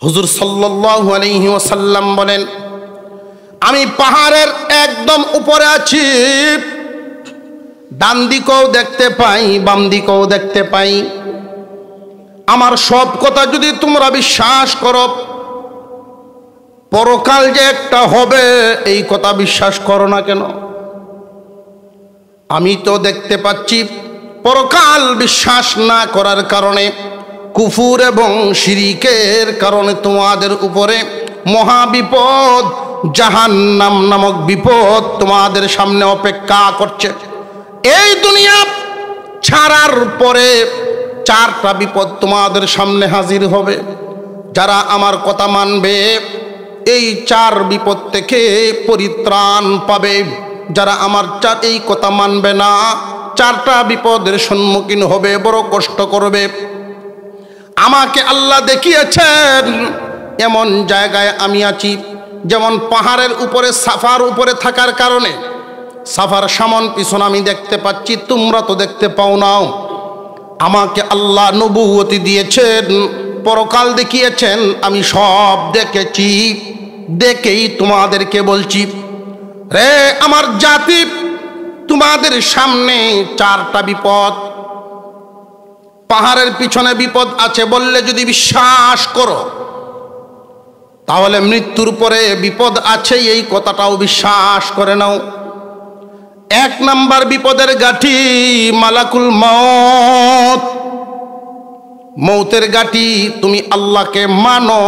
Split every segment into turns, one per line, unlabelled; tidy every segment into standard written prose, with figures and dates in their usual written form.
হুজুর সাল্লাল্লাহু আলাইহি ওয়াসাল্লাম বলেন, আমি পাহাড়ের একদম উপরে আছি, ডান দিকেও দেখতে পাই, বাম দিকেও দেখতে পাই। আমার সব কথা যদি তোমরা বিশ্বাস করো, পরকাল যে একটা হবে এই কথা বিশ্বাস করো না কেন? আমি তো দেখতে পাচ্ছি, পরকাল বিশ্বাস না করার কারণে, কুফুর এবং শিরিকের কারণে তোমাদের উপরে মহাবিপদ, জাহান্নাম নামক বিপদ তোমাদের সামনে অপেক্ষা করছে। এই দুনিয়া ছাড়ার পরে চারটা বিপদ তোমাদের সামনে হাজির হবে। যারা আমার কথা মানবে এই চার বিপদ থেকে পরিত্রাণ পাবে। যারা আমার এই কথা মানবে না, চারটা বিপদের সম্মুখীন হবে, বড় কষ্ট করবে। আমাকে আল্লাহ দেখিয়েছেন এমন জায়গায় আমি আছি, যেমন পাহাড়ের উপরে, সাফার উপরে থাকার কারণে সাফার সামন পিছন আমি দেখতে পাচ্ছি, তোমরা তো দেখতে পাও নাও। আমাকে আল্লাহ নবুয়তি দিয়েছেন, পরকাল দেখিয়েছেন, আমি সব দেখেছি। দেখেই তোমাদেরকে বলছি, রে আমার জাতি, তোমাদের সামনে চারটা বিপদ, পাহাড়ের পিছনে বিপদ আছে বললে যদি বিশ্বাস করো, তাহলে মৃত্যুর পরে বিপদ আছে এই কথাটাও বিশ্বাস করে নাও। এক নাম্বার বিপদের গাঠি মালাকুল মউত, মৌতের গাঠি। তুমি আল্লাহকে মানো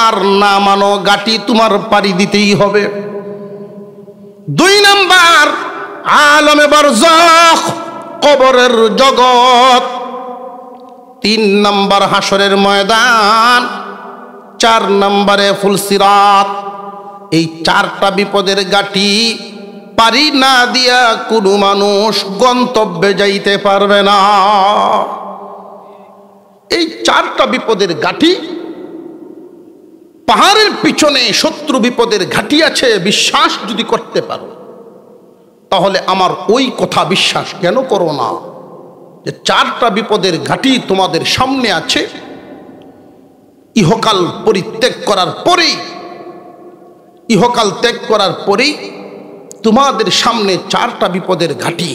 আর না মানো, গাঠি তোমার পাড়ি দিতেই হবে। দুই নাম্বার আলমে বারজাখ, কবরের জগৎ। তিন নাম্বার হাসরের ময়দান। চার নাম্বারে ফুলসিরাত। এই চারটা বিপদের গাঠি পারি না দিয়া কোনো মানুষ গন্তব্যে যাইতে পারবে না। এই চারটা বিপদের গাঠি, পাহাড়ের পিছনে শত্রু বিপদের ঘাঁটি আছে, বিশ্বাস যদি করতে পারো, তাহলে আমার ওই কথা বিশ্বাস কেন করো না যে চারটা বিপদের ঘাঁটি তোমাদের সামনে আছে। ইহকাল পরিত্যাগ করার পরেই, ইহকাল ত্যাগ করার পরেই তোমাদের সামনে চারটা বিপদের ঘাঁটি।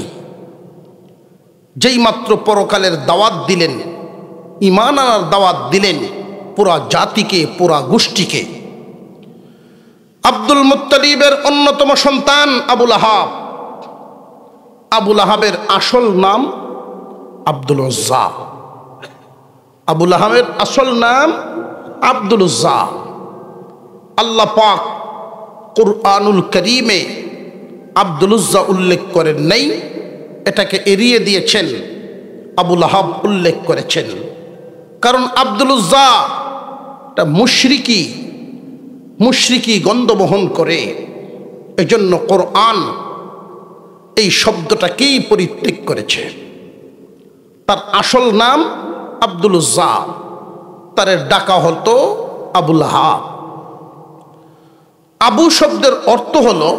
যেই মাত্র পরকালের দাওয়াত দিলেন, ঈমান আনার দাওয়াত দিলেন পুরা জাতিকে, পুরা গোষ্ঠীকে। আব্দুল মুত্তালিবের অন্যতম সন্তান আবুল আহাব। আবুল আহাবের আসল নাম আব্দুল উজ্জা। আবুল আহাবের আসল নাম আব্দুল উজ্জা। আল্লাহ পাক কুরআনুল কারীমে আব্দুল উজ্জা উল্লেখ করেন নাই, এটাকে এড়িয়ে দিয়েছেন, আবুল আহাব উল্লেখ করেছেন। কারণ আব্দুল উজ্জা এটা মুশরিকি গন্ধ বহন করে, এজন্য কোরআন এই শব্দটাকেই পরিত্যাগ করেছে। তার আসল নাম আব্দুল উজ্জা, তার ডাকা হতো আবুল আহাব। আবু শব্দের অর্থ হলো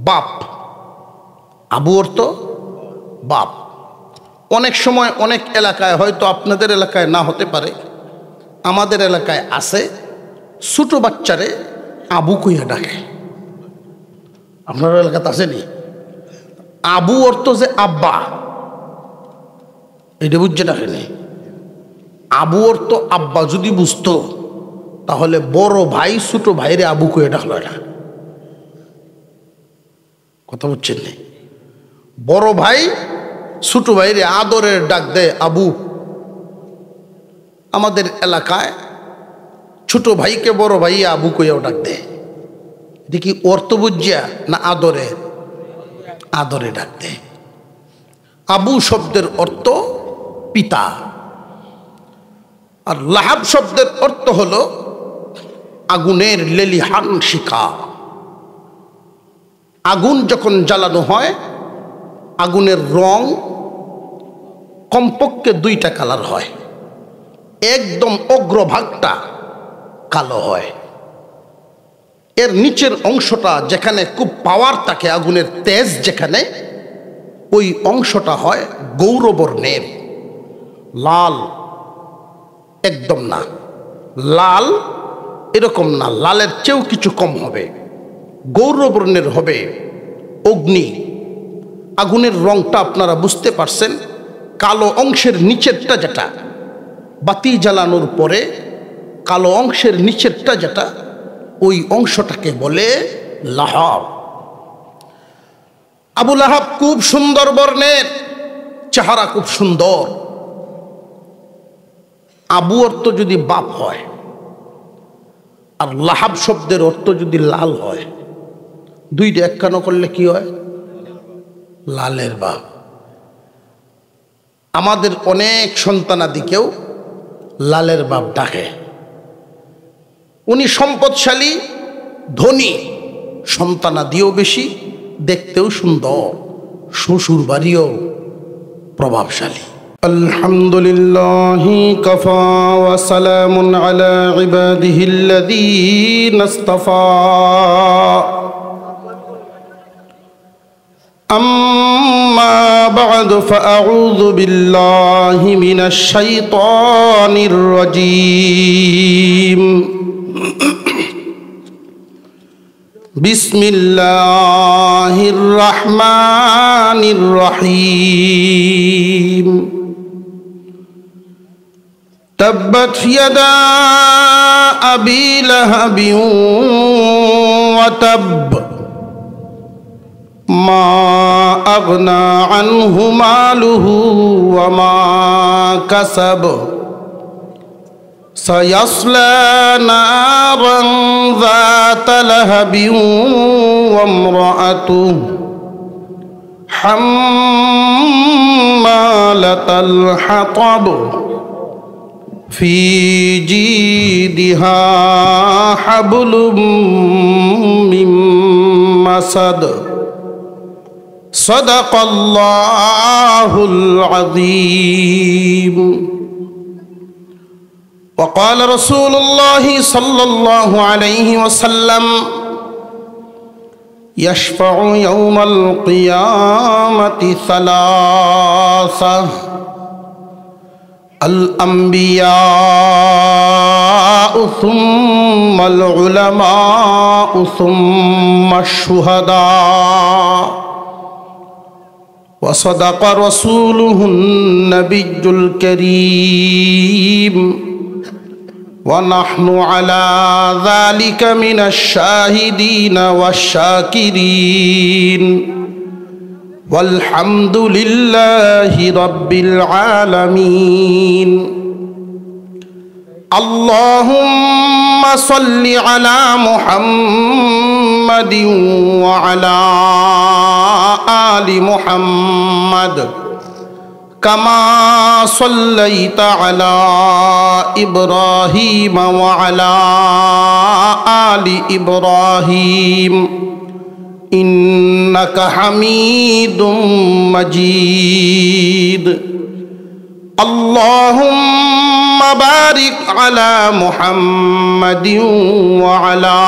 বাপ। আবু অর্থ বাপ। অনেক সময় অনেক এলাকায়, হয়তো আপনাদের এলাকায় না হতে পারে, আমাদের এলাকায় আছে, ছোট বাচ্চারে আবু কইয়া ডাকে। আপনার এলাকাতে আসেনি? আবু অর্থ যে আব্বা, এটা বুঝছে ডাকেনি। আবু অর্থ আব্বা যদি বুঝতো, তাহলে বড় ভাই ছোট ভাইরে আবু কইয়া ডাকলো। এটা কথা বুঝছেন না? বড় ভাই ছোট ভাইরে আদরের ডাক দেয় আবু। আমাদের এলাকায় ছোট ভাইকে বড় ভাই আবু কইয়াও ডাক দেয়। এটা কি অর্থ বুঝিয়া না আদরে? আদরে ডাক দেয়। আবু শব্দের অর্থ পিতা, আর লাহাব শব্দের অর্থ হলো আগুনের লেলিহান শিখা। আগুন যখন জ্বালানো হয়, আগুনের রং কমপক্ষে দুইটা কালার হয়। একদম অগ্রভাগটা কালো হয়, এর নিচের অংশটা যেখানে খুব পাওয়ার থাকে, আগুনের তেজ যেখানে, ওই অংশটা হয় গৌরবর্ণের, লাল একদম না। লাল এরকম না, লালের চেয়েও কিছু কম হবে, গৌরবর্ণের হবে। অগ্নি, আগুনের রংটা আপনারা বুঝতে পারছেন, কালো অংশের নিচেরটা যেটা বাতি জ্বালানোর পরে কালো অংশের নিচেরটা যেটা, ওই অংশটাকে বলে লাহাব। আবু লাহাব খুব সুন্দর বর্ণের, চেহারা খুব সুন্দর। আবু অর্থ যদি বাপ হয় আর লাহাব শব্দের অর্থ যদি লাল হয়, দুইটা একখানো করলে কি হয়? লালের বাপ। আমাদের অনেক সন্তানাদিকেও লালের বাপ ডাকে। উনি সম্পদশালী, ধনী, সন্তানাদিও বেশি, দেখতেও সুন্দর, শ্বশুর বাড়িও প্রভাবশালী। আলহামদুলিল্লাহি কাফা ওয়া সালামুন আলা ইবাদিহিল্লাযীনা ইসতাফা। আম্মা বা'দু ফাআউযু বিল্লাহি মিনাশ শাইতানির রাজীম। বিসমিল্লাহির রহমানির রহিম। তাব্বাত ইয়াদা আবি লাহাবিন ওয়া তাব, মা আগনা আনহু মালুহু ওয়া মা কাসাব, সায়াসলা নারান যাতা লাহাবিন ওয়া ইমরাআতুহু হাম্মালাতাল হাতাব, ফি জিদিহা হাবলুম মিন মাসাদ। সাদাকাল্লাহুল আযীম। وقال رسول الله صلى الله عليه وسلم: يشفع يوم القيامة ثلاثة: الأنبياء ثم العلماء ثم الشهداء. وصدق رسوله النبي الكريم، ونحن على ذلك من الشاهدين والشاكرين، والحمد لله رب العالمين. اللهم صل على محمد وعلى آل محمد كما صليت على إبراهيم وعلى آل إبراهيم إنك حميد مجيد. اللهم بارك على محمد وعلى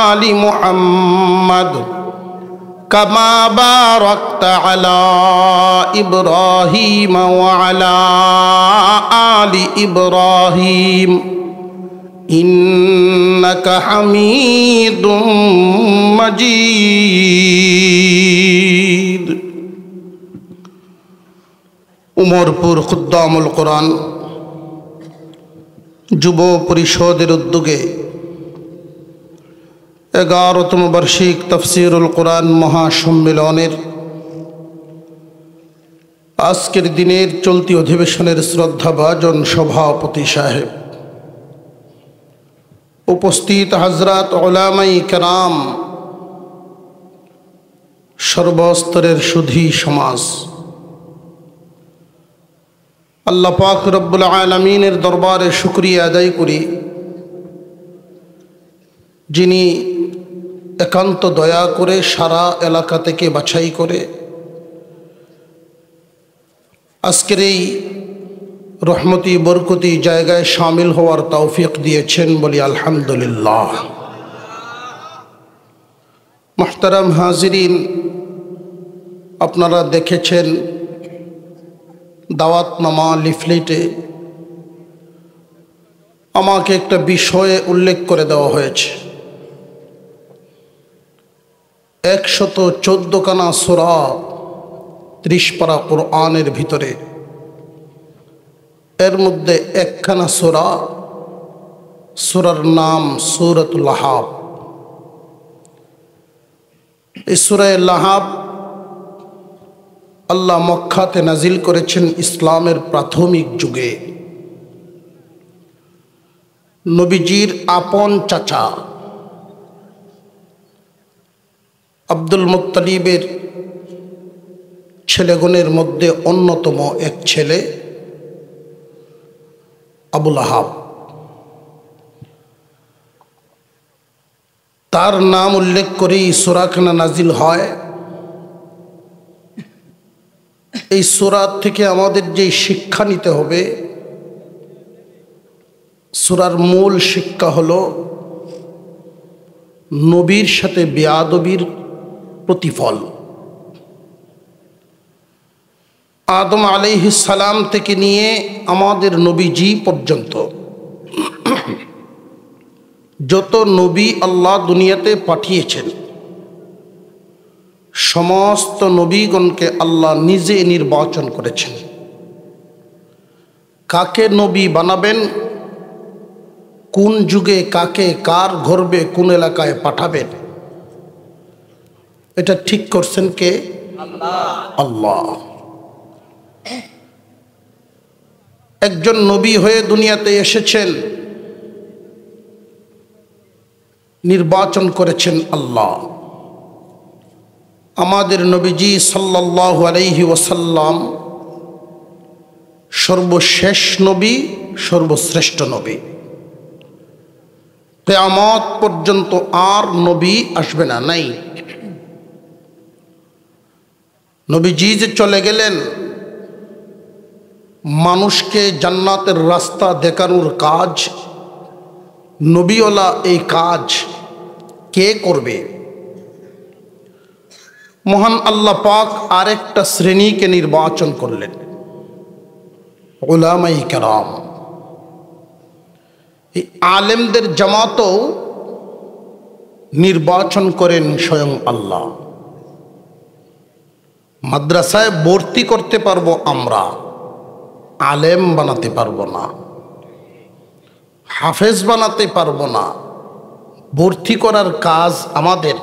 آل محمد كما باركت على إبراهيم وعلى آل إبراهيم إنك حميد مجيد. উমরপুর খুদ্দামুল কোরআন যুব পরিষদের উদ্যোগে 11তম বার্ষিক তাফসীরুল কোরআন মহাসম্মেলনের আজকের দিনের চলতি অধিবেশনের শ্রদ্ধাভাজন সভাপতি সাহেব, উপস্থিত হযরত উলামায়ে কেরাম, সর্বস্তরের সুধী সমাজ, আল্লাহ পাক রব্বুল আলামিনের দরবারে শুকরিয়া আদায় করি, যিনি একান্ত দয়া করে সারা এলাকা থেকে বাছাই করে আজকের এই রহমতি বরকতি জায়গায় শামিল হওয়ার তৌফিক দিয়েছেন, বলি আলহামদুলিল্লাহ। মুহতারাম হাজিরিন, আপনারা দেখেছেন দাওয়াতনামা লিফলেটে আমাকে একটা বিষয়ে উল্লেখ করে দেওয়া হয়েছে। 114 খানা সূরা 30 পারা কোরআনের ভিতরে এর মধ্যে একখানা সূরার নাম সূরাতুল লাহাব। এই সূরা লাহাব আল্লাহ মক্কাতে নাজিল করেছেন ইসলামের প্রাথমিক যুগে। নবীজির আপন চাচা আব্দুল মুত্তালিবের ছেলেগণের মধ্যে অন্যতম এক ছেলে আবু লাহাব, তার নাম উল্লেখ করেই সূরাখানা নাজিল হয়। এই সূরা থেকে আমাদের যে শিক্ষা নিতে হবে, সূরার মূল শিক্ষা হলো নবীর সাথে বেয়াদবির প্রতিফল। আদম আলাইহিস সালাম থেকে নিয়ে আমাদের নবীজি পর্যন্ত যত নবী আল্লাহ দুনিয়াতে পাঠিয়েছেন, সমস্ত নবীগণকে আল্লাহ নিজে নির্বাচন করেছেন। কাকে নবী বানাবেন, কোন যুগে কাকে কার গর্ভে কোন এলাকায় পাঠাবেন, এটা ঠিক করছেন কে? আল্লাহ। একজন নবী হয়ে দুনিয়াতে এসেছেন, নির্বাচন করেছেন আল্লাহ। আমাদের নবীজি সাল্লাল্লাহু আলাইহি ওয়াসাল্লাম সর্বশেষ নবী, সর্বশ্রেষ্ঠ নবী। কিয়ামত পর্যন্ত আর নবী আসবে না, নাই। নবীজি যে চলে গেলেন, মানুষকে জান্নাতের রাস্তা দেখানোর কাজ, নবীওয়ালা এই কাজ কে করবে? মহান আল্লাহ পাক আরেকটা শ্রেণীকে নির্বাচন করলেন, উলামায়ে কেরাম। এই আলেমদের জামাতও নির্বাচন করেন স্বয়ং আল্লাহ। মাদ্রাসায় ভর্তি করতে পারবো আমরা, আলেম বানাতে পারবো না, হাফেজ বানাতে পারবো না। ভর্তি করার কাজ আমাদের।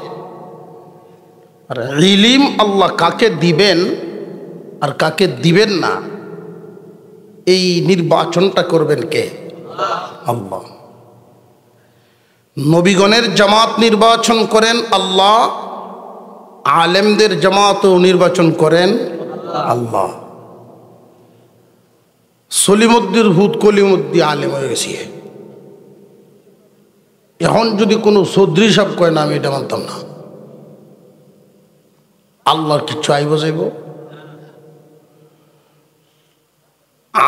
আর ইলম আল্লাহ কাকে দিবেন আর কাকে দিবেন না, এই নির্বাচনটা করবেন কে? আল্লাহ। নবীগণের জামাত নির্বাচন করেন আল্লাহ, আলেমদের জামাতও নির্বাচন করেন আল্লাহ। সলিমুদ্দিন হুদ কলিমুদ্দিন আলেম হয়ে গেছি। এখন যদি কোনো চৌধুরী সাহেব কয় না, আমি এটা মানতাম না। আল্লাহর কিচ্ছু আইব যাইব?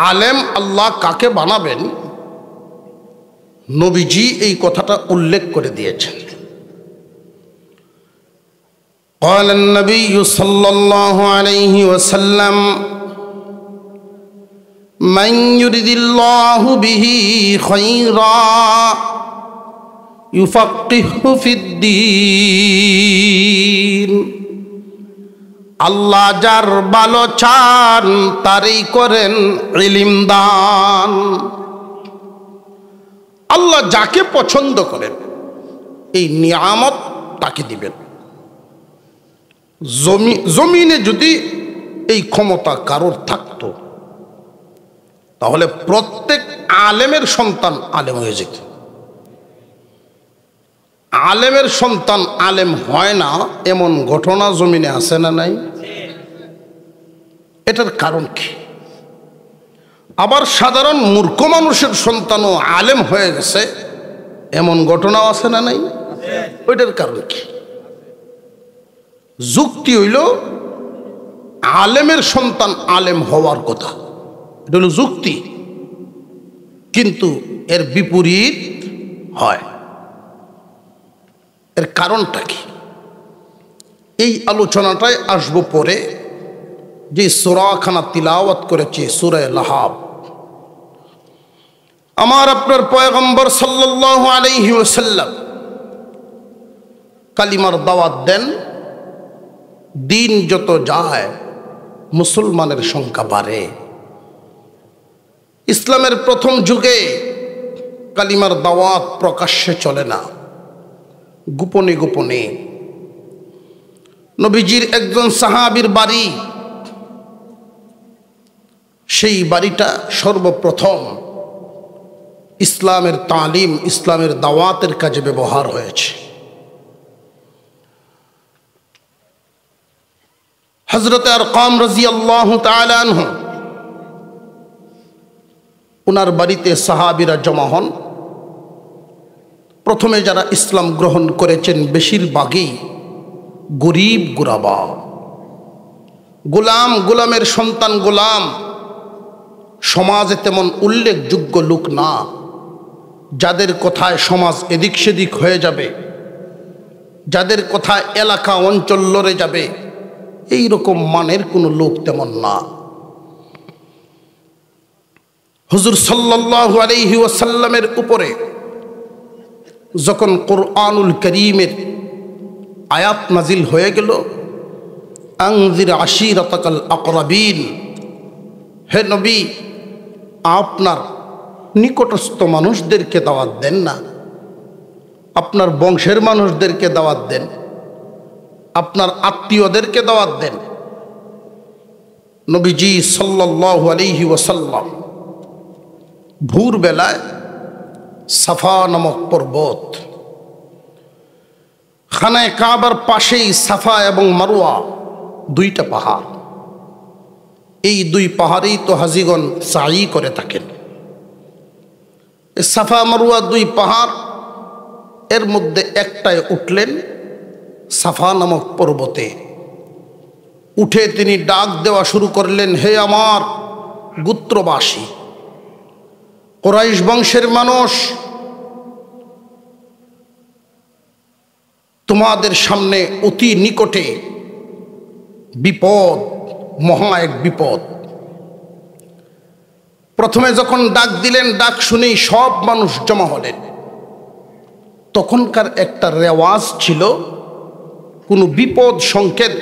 আলেম আল্লাহ কাকে বানাবেন, নবীজি এই কথাটা উল্লেখ করে দিয়েছেন। قال النبي صلى الله عليه وسلم من يرد الله به خيرا يفقهه في الدين। আল্লাহ যার ভালো চান তারই করেন ইলম দান। আল্লাহ যাকে পছন্দ করেন এই নিয়ামত তাকে দিবেন। জমিনে যদি এই ক্ষমতা কারোর থাকতো, তাহলে প্রত্যেক আলেমের সন্তান আলেম হয়ে যেত। আলেমের সন্তান আলেম হয় না এমন ঘটনা জমিনে আছে না নাই? এটার কারণ কি? আবার সাধারণ মূর্খ মানুষের সন্তানও আলেম হয়ে গেছে এমন ঘটনাও আছে না নাই? ওইটার কারণ কি? যুক্তি হইল আলেমের সন্তান আলেম হওয়ার কথা, এটা হলো যুক্তি, কিন্তু এর বিপরীত হয়। এর কারণটা কি? এই আলোচনাটায় আসবো পরে। যে সূরাখানা তিলাওয়াত করেছে সূরা লাহাব, আমার আপনার পয়গম্বর সাল্লাল্লাহু আলাইহি ওয়াসাল্লাম কালিমার দাওয়াত দেন, দিন যত যায় মুসলমানের সংখ্যা বাড়ে। ইসলামের প্রথম যুগে কালিমার দাওয়াত প্রকাশ্যে চলে না, গোপনে গোপনে। নবীজির একজন সাহাবীর বাড়ি, সেই বাড়িটা সর্বপ্রথম ইসলামের তালিম, ইসলামের দাওয়াতের কাজে ব্যবহার হয়েছে। হযরত আরকাম রাদিয়াল্লাহু তাআলা আনহু, ওনার বাড়িতে সাহাবীরা জমা হন। প্রথমে যারা ইসলাম গ্রহণ করেছেন বেশিরভাগই গরিব গুরাবা, গোলাম, গোলামের সন্তান, গোলাম, সমাজে তেমন উল্লেখযোগ্য লোক না, যাদের কথায় সমাজ এদিক সেদিক হয়ে যাবে, যাদের কথায় এলাকা অঞ্চল লড়ে যাবে, এই রকম মানের কোনো লোক তেমন না। হুজুর সাল্লাল্লাহু আলাইহি ওয়াসাল্লামের উপরে যখন কোরআনুল কারীমের আয়াত নাজিল হয়ে গেল, আনজির আশিরাতাকাল আকরাবিন, হে নবী, আপনার নিকটস্থ মানুষদেরকে দাওয়াত দেন না, আপনার বংশের মানুষদেরকে দাওয়াত দেন, আপনার আত্মীয়দেরকে দাওয়াত দেন। নবীজি সাল্লাল্লাহু আলাইহি ওয়াসাল্লাম ভোরবেলায় সাফা নামক পর্বত, খানায়ে কাবার পাশেই সাফা এবং মারওয়া দুইটা পাহাড়, এই দুই পাহাড়েই তো হাজিগণ সাই করে থাকেন। সাফা মারওয়া দুই পাহাড়, এর মধ্যে একটায় উঠলেন সাফা নামক পর্বতে। উঠে তিনি ডাক দেওয়া শুরু করলেন, হে আমার গোত্রবাসী, কুরাইশ বংশের মানুষ, তোমাদের সামনে অতি নিকটে বিপদ, মহা এক বিপদ। প্রথমে যখন ডাক দিলেন, ডাক শুনেই সব মানুষ জমা হলেন। তখনকার একটা রেওয়াজ ছিল, কোনো বিপদ সংকেত,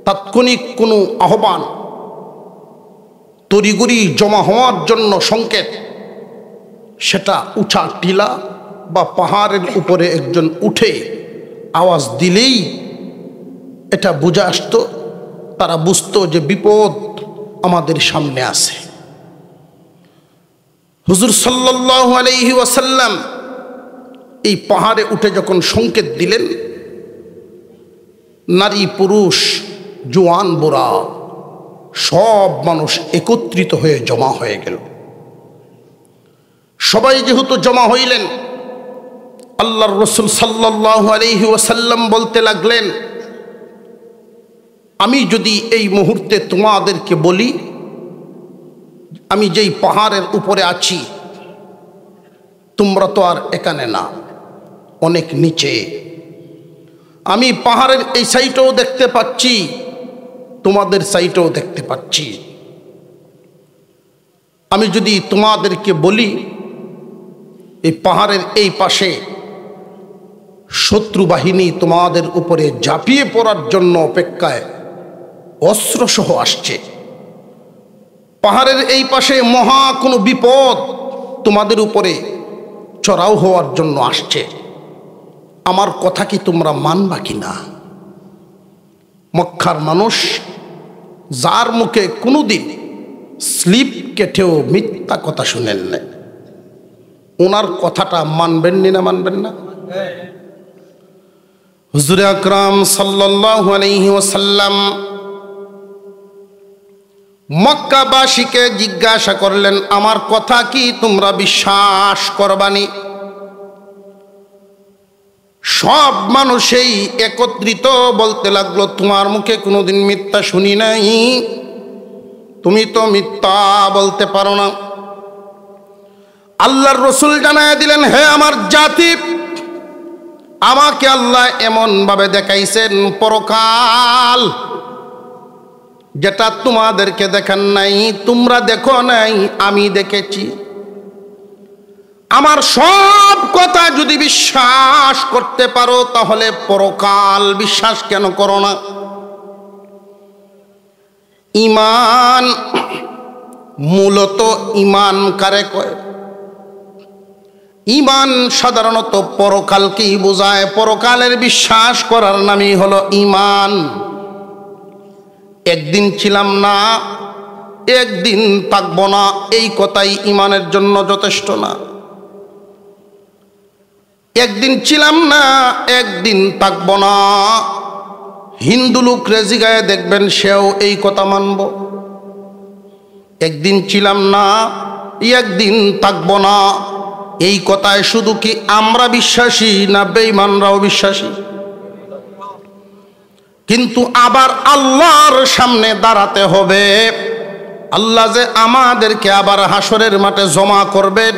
তাৎক্ষণিক কোনো আহ্বান, তড়িঘড়ি জমা হওয়ার জন্য সংকেত, সেটা উঁচা টিলা বা পাহাড়ের উপরে একজন উঠে আওয়াজ দিলেই এটা বুঝে আসতো, তারা বুঝতো যে বিপদ আমাদের সামনে আছে। হুজুর সাল্লাল্লাহু আলাইহি ওয়াসাল্লাম এই পাহাড়ে উঠে যখন সংকেত দিলেন, নারী পুরুষ জওয়ান বুড়া সব মানুষ একত্রিত হয়ে জমা হয়ে গেল। সবাই যেহেতু জমা হইলেন, আল্লাহর রাসূল সাল্লাল্লাহু আলাইহি ওয়াসাল্লাম বলতে লাগলেন, আমি যদি এই মুহূর্তে তোমাদেরকে বলি আমি যেই পাহাড়ের উপরে আছি, তোমরা তো আর এখানে না, অনেক নিচে, আমি পাহাড়ের এই সাইডেও দেখতে পাচ্ছি, তোমাদের সাইডেও দেখতে পাচ্ছি। আমি যদি তোমাদেরকে বলি এই পাহাড়ের এই পাশে শত্রু বাহিনী তোমাদের উপরে ঝাঁপিয়ে পড়ার জন্য অপেক্ষায় অস্ত্রসহ আসছে, পাহাড়ের এই পাশে মহা কোনো বিপদ তোমাদের উপরে চড়াও হওয়ার জন্য আসছে, আমার কথা কি তোমরা মানবা কিনা? মক্কার মানুষ যার মুখে কোনোদিন স্লিপ কেটেও মিথ্যা কথা শুনেন না, ওনার কথাটা মানবেন না মানবেন না? হুজুর আকরাম সাল্লাল্লাহু আলাইহি ওয়াসাল্লাম মক্কাবাসীকে জিজ্ঞাসা করলেন, আমার কথা কি তোমরা বিশ্বাস করবানি? সব মানুষই একত্রিত বলতে লাগলো, তোমার মুখে কোনোদিন মিথ্যা শুনি নাই, তুমি তো মিথ্যা বলতে পারো না। আল্লাহর রাসূল জানায় দিলেন, হে আমার জাতি, আমাকে আল্লাহ এমন ভাবে দেখাইছেন পরকাল, যেটা তোমাদেরকে দেখান নাই, তোমরা দেখো নাই, আমি দেখেছি। আমার সব কথা যদি বিশ্বাস করতে পারো তাহলে পরকাল বিশ্বাস কেন করো না? ঈমান মূলত ঈমান কারে কয়? ঈমান সাধারণত পরকালকেই বোঝায়। পরকালের বিশ্বাস করার নামই হলো ঈমান। একদিন ছিলাম না, একদিন থাকবো না, এই কথাই ঈমানের জন্য যথেষ্ট না। একদিন ছিলাম না, একদিন থাকবো না, হিন্দু লোক রেজিগায়ে দেখবেন সেও এই কথা মানব। একদিন ছিলাম না, একদিন থাকবো না, এই কথায় শুধু কি আমরা বিশ্বাসী না বেঈমানরাও বিশ্বাসী? কিন্তু আবার আল্লাহর সামনে দাঁড়াতে হবে। আল্লাহ যে আমাদেরকে আবার হাসরের মাঠে জমা করবেন,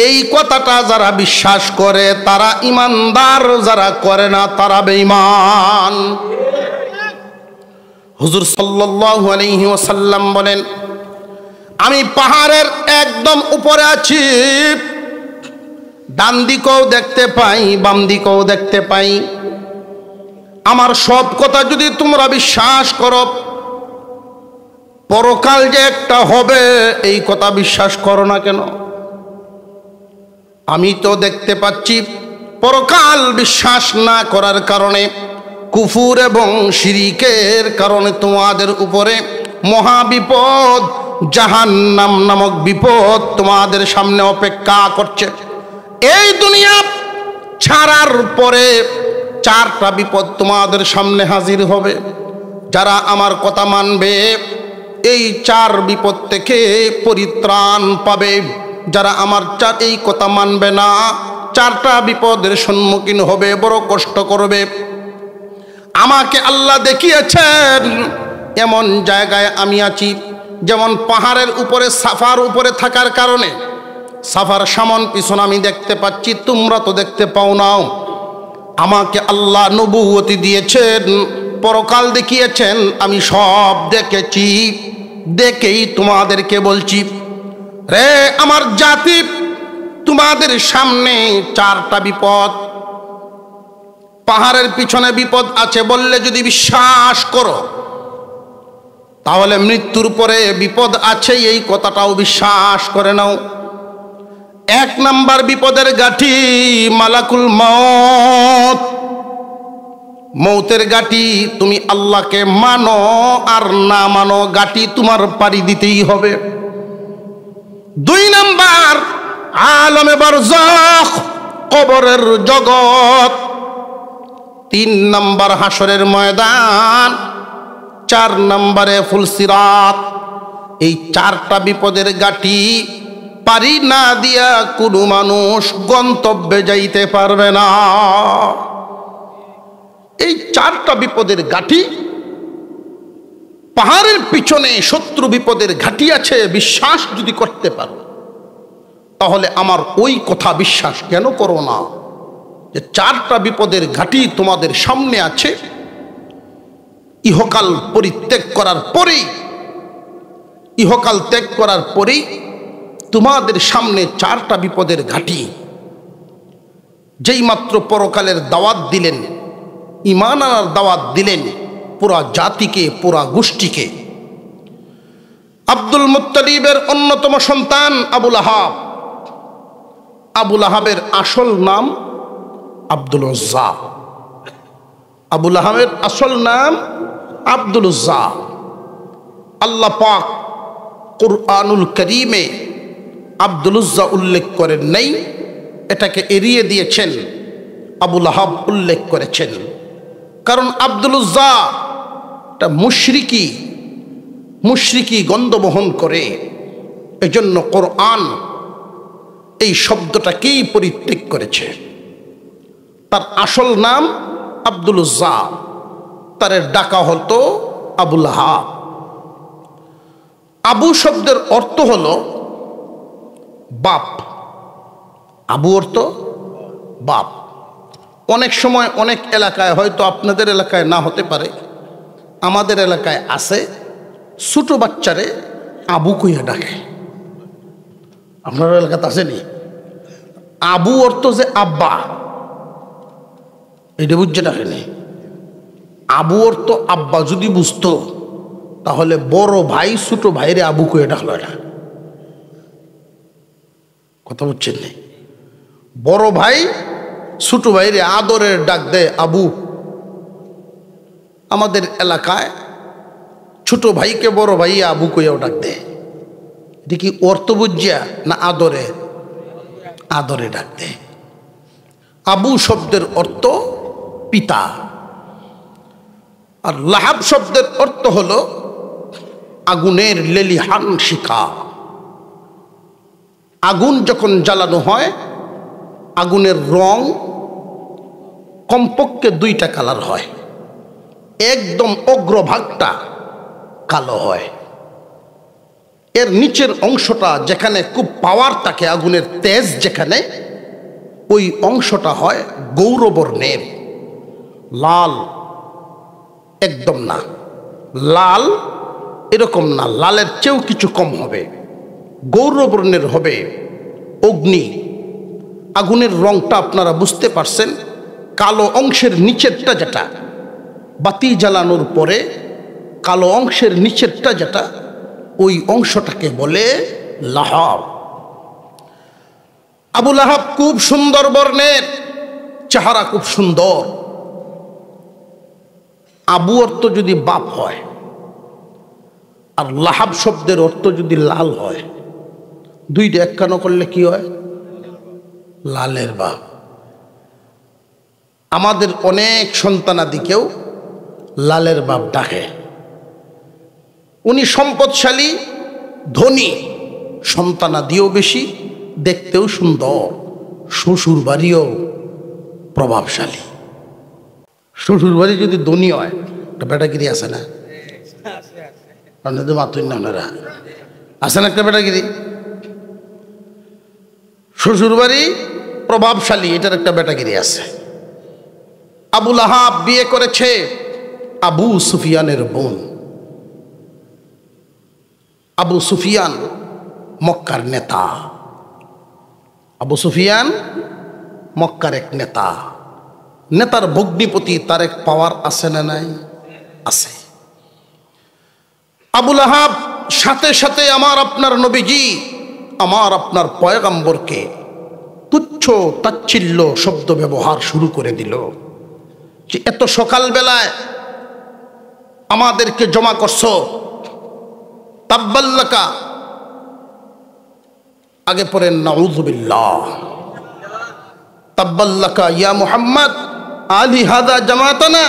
এই কথাটা যারা বিশ্বাস করে তারা ঈমানদার, যারা করে না তারা বেঈমান। হুজুর সাল্লাল্লাহু আলাইহি ওয়াসাল্লাম বলেন, আমি পাহাড়ের একদম উপরে আছি, ডান দিকেও দেখতে পাই, বাম দিকেও দেখতে পাই। আমার সব কথা যদি তোমরা বিশ্বাস করো, পরকাল যে একটা হবে এই কথা বিশ্বাস করো না কেন? আমি তো দেখতে পাচ্ছি পরকাল বিশ্বাস না করার কারণে, কুফুর এবং শিরিকের কারণে তোমাদের উপরে মহাবিপদ, জাহান্নাম নামক বিপদ তোমাদের সামনে অপেক্ষা করছে। এই দুনিয়া ছাড়ার পরে চারটা বিপদ তোমাদের সামনে হাজির হবে। যারা আমার কথা মানবে এই চার বিপদ থেকে পরিত্রাণ পাবে। যারা আমার এই কথা মানবে না, চারটা বিপদের সম্মুখীন হবে, বড় কষ্ট করবে। আমাকে আল্লাহ দেখিয়েছেন এমন জায়গায় আমি আছি, যেমন পাহাড়ের উপরে, সাফার উপরে থাকার কারণে সাফার সামন পিছন আমি দেখতে পাচ্ছি, তোমরা তো দেখতে পাও নাও। আমাকে আল্লাহ নবুয়তি দিয়েছেন, পরকাল দেখিয়েছেন, আমি সব দেখেছি। দেখেই তোমাদেরকে বলছি, রে আমার জাতি, তোমাদের সামনে চারটা বিপদ, পাহাড়ের পিছনে বিপদ আছে বললে যদি বিশ্বাস করো, তাহলে মৃত্যুর পরে বিপদ আছে এই কথাটাও বিশ্বাস করে নাও। এক নাম্বার বিপদের গাঠি মালাকুল মউত, মৌতের গাঠি। তুমি আল্লাহকে মানো আর না মানো, গাঠি তোমার পাড়ি দিতেই হবে। দুই নাম্বার আলমে বারজাখ, কবরের জগৎ। তিন নাম্বার হাসরের ময়দান। চার নাম্বারে ফুলসিরাত। এই চারটা বিপদের গাঠি পারি না দিয়া কোনো মানুষ গন্তব্যে যাইতে পারবে না। এই চারটা বিপদের গাঠি, পাহাড়ের পিছনে শত্রু বিপদের ঘাঁটি আছে, বিশ্বাস যদি করতে পারো তাহলে আমার ওই কথা বিশ্বাস কেন করো না যে চারটা বিপদের ঘাঁটি তোমাদের সামনে আছে। ইহকাল পরিত্যাগ করার পরেই, ইহকাল ত্যাগ করার পরেই তোমাদের সামনে চারটা বিপদের ঘাঁটি। যেই মাত্র পরকালের দাওয়াত দিলেন, ঈমান আনার দাওয়াত দিলেন পুরা জাতিকে, পুরা গোষ্ঠীকে। আব্দুল মুত্তালিবের অন্যতম সন্তান আবুল আহাব। আবুল আহাবের আসল নাম আব্দুল উজ্জা। আবুল আহাবের আসল নাম আব্দুল উজ্জা। আল্লাহ পাক কুরআনুল কারীমে আব্দুল উজ্জা উল্লেখ করেন নাই, এটাকে এড়িয়ে দিয়েছেন, আবুল আহাব উল্লেখ করেছেন। কারণ আব্দুল উজ্জা একটা মুশরিকি গন্ধ বহন করে, এজন্য কোরআন এই শব্দটাকেই পরিত্যাগ করেছে। তার আসল নাম আব্দুল উজ্জা, তার ডাকা হতো আবুল আহাব। আবু শব্দের অর্থ হলো বাপ। আবু অর্থ বাপ। অনেক সময় অনেক এলাকায়, হয়তো আপনাদের এলাকায় না হতে পারে, আমাদের এলাকায় আছে, ছোট বাচ্চারে আবু কইয়া ডাকে। আপনার এলাকাতে আসেনি? আবু অর্থ যে আব্বা, এটা বুঝছে না কেন? আবু অর্থ আব্বা যদি বুঝতো তাহলে বড় ভাই ছোট ভাইরে আবু কয়ে ডাকলো না। কথা বুঝছেন না? বড় ভাই ছোট ভাইরে আদরের ডাক দেয় আবু। আমাদের এলাকায় ছোট ভাইকে বড় ভাই আবু কইয়াও ডাক দেয়। এটা কি অর্থ বুঝিয়া না আদরে? আদরে ডাক দেয়। আবু শব্দের অর্থ পিতা, আর লাহাব শব্দের অর্থ হলো আগুনের লেলিহান শিখা। আগুন যখন জ্বালানো হয়, আগুনের রং কমপক্ষে দুইটা কালার হয়। একদম অগ্রভাগটা কালো হয়, এর নিচের অংশটা যেখানে খুব পাওয়ার থাকে, আগুনের তেজ যেখানে, ওই অংশটা হয় গৌরবর্ণের, লাল। একদম না লাল, এরকম না, লালের চেয়েও কিছু কম হবে, গৌরবর্ণের হবে। অগ্নি, আগুনের রংটা আপনারা বুঝতে পারছেন। কালো অংশের নিচেরটা যেটা, বাতি জ্বালানোর পরে কালো অংশের নিচেরটা যেটা, ওই অংশটাকে বলে লাহাব। আবু লাহাব খুব সুন্দর বর্ণের, চেহারা খুব সুন্দর। আবু অর্থ যদি বাপ হয় আর লাহাব শব্দের অর্থ যদি লাল হয়, দুইটা একখানো করলে কি হয়? লালের বাপ। আমাদের অনেক সন্তানাদিকেও লালের বাপ ডাকে। উনি সম্পদশালী, ধনী, সন্তানাদিও বেশি, দেখতেও সুন্দর, শ্বশুর বাড়িও প্রভাবশালী। শ্বশুর বাড়ি যদি ধনী হয়, একটা বেটাগিরি আছে না? মাতুন না আপনারা, আছে না একটা বেটাগিরি? শ্বশুর বাড়ি প্রভাবশালী, এটার একটা বেটাগিরি আছে। আবু লাহাব বিয়ে করেছে আবু সুফিয়ানের বোন। আবু সুফিয়ান মক্কার নেতা। আবু সুফিয়ান মক্কার এক নেতা। নেতার ভগ্নিপতি, তার এক পাওয়ার আছে না নাই? আছে। আবু লাহাব সাথে সাথে আমার আপনার নবীজি, আমার আপনার পয়গম্বরকে তুচ্ছ তাচ্ছিল্য শব্দ ব্যবহার শুরু করে দিল, যে এত সকালবেলায় আমাদেরকে জমা করছো, তাব্বাল্লাকা। আগে পড়েন নাউযুবিল্লাহ, তাব্বাল্লাকা ইয়া মুহাম্মদ আলি হাদা জামাতানা।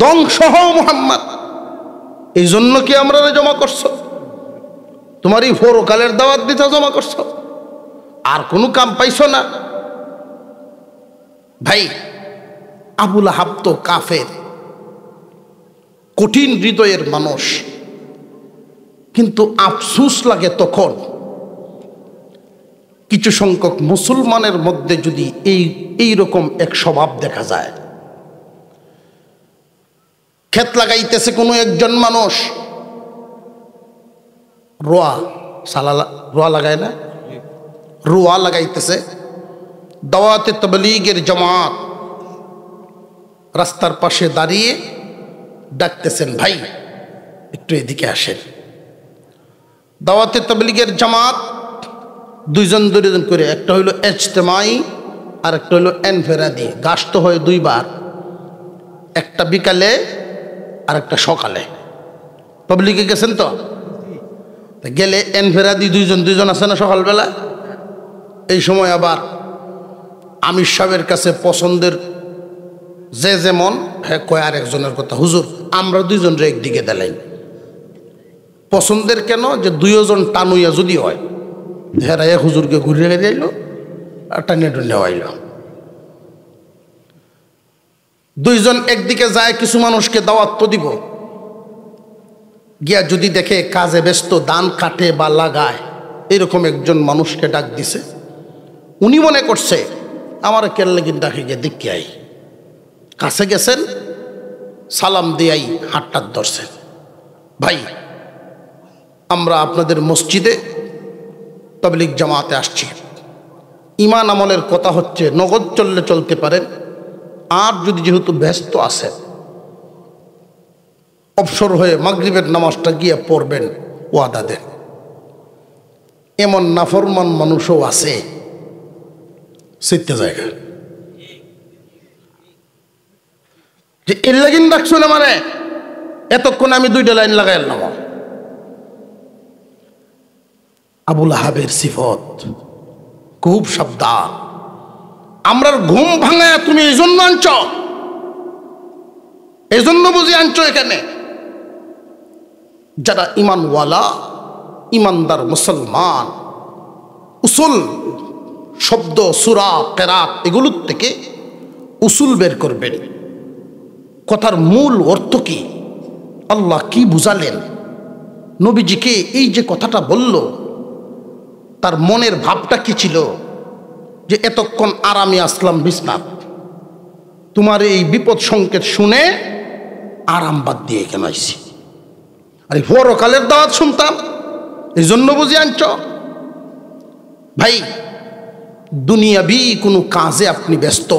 ধ্বংস হও মুহাম্মদ, এই জন্য কি আমরা জমা করছো? তোমার এই পরকালের দাওয়াত দিতে জমা করছো, আর কোনো কাম পাইছো না? ভাই, আবু লাহাব তো কাফের, কঠিন হৃদয়ের মানুষ, কিন্তু আফসোস লাগে তখন কিছু সংখ্যক মুসলমানের মধ্যে যদি এই রকম এক স্বভাব দেখা যায়। ক্ষেত লাগাইতেছে কোনো একজন মানুষ, রোয়া লাগায় না, রোয়া লাগাইতেছে। দাওয়াতে তাবলীগের জামাত রাস্তার পাশে দাঁড়িয়ে ডাকতেছেন, ভাই একটু এদিকে আসেন। দাওয়াতে তাবলীগের জামাত দুইজন করে, একটা হইল ইজতেমাই আর একটা হইল এনফেরাদি। গাছ তো হয় দুইবার, একটা বিকালে আর একটা সকালে। পাবলিকে গেছেন তো? গেলে এনফেরাদি দুইজন আছে না সকালবেলা? এই সময় আবার আমির সাহেবের কাছে পছন্দের যে যেমন, হ্যাঁ কয় আর একজনের কথা, হুজুর আমরা দুইজন একদিকে দিলেন। পছন্দের কেন? যে দুইজন টানুইয়া যদি হয়, হ্যাঁ এক হুজুরকে ঘুরিয়ে যাইল আর টানিয়ে টুনিয়ে হইল। দুইজন একদিকে যায়, কিছু মানুষকে দাওয়াত তো দিব, গিয়া যদি দেখে কাজে ব্যস্ত, ধান কাটে বা লাগায়, এরকম একজন মানুষকে ডাক দিছে। উনি মনে করছে আমার কেল্লাগিন ডাকে গিয়ে দেখে আই। কাছে গেছেন, সালাম দিয়াই হাতটাত ধরছেন, ভাই আমরা আপনাদের মসজিদে তাবলীগ জামাতে আসছি, ইমান আমলের কথা হচ্ছে নগদ চললে চলতে পারেন, আর যদি যেহেতু ব্যস্ত আছেন অবসর হয়ে মাগরিবের নামাজটা গিয়ে পড়বেন, ওয়াদা দেন। এমন নাফরমান মানুষও আছে সিটতে জায়গা যে এর লাগিন ডাকছো না, মানে এতক্ষণ আমি 2টা লাইন লাগাই এলাম। আবুল আহাবের সিফত খুব সাবধান। আমরার ঘুম ভাঙায় তুমি এই জন্য আনছ, এই জন্য বুঝি আনছ এখানে। যারা ইমানওয়ালা ইমানদার মুসলমান উসুল শব্দ সূরা কেরাত এগুলোর থেকে উসুল বের করবেন। কথার মূল অর্থ কি, আল্লাহ কি বুঝালেন, নবীজিকে এই যে কথাটা বলল তার মনের ভাবটা কি ছিল, যে এতক্ষণ আরামে আসলাম বিছনাত, তোমার এই বিপদ সংকেত শুনে আরাম বাদ দিয়ে কেন আইছি, আরে পরকালের দাওয়াত শুনতাম এই জন্য বুঝি আনছ। ভাই দুনিয়াবি কোনো কাজে আপনি ব্যস্ত,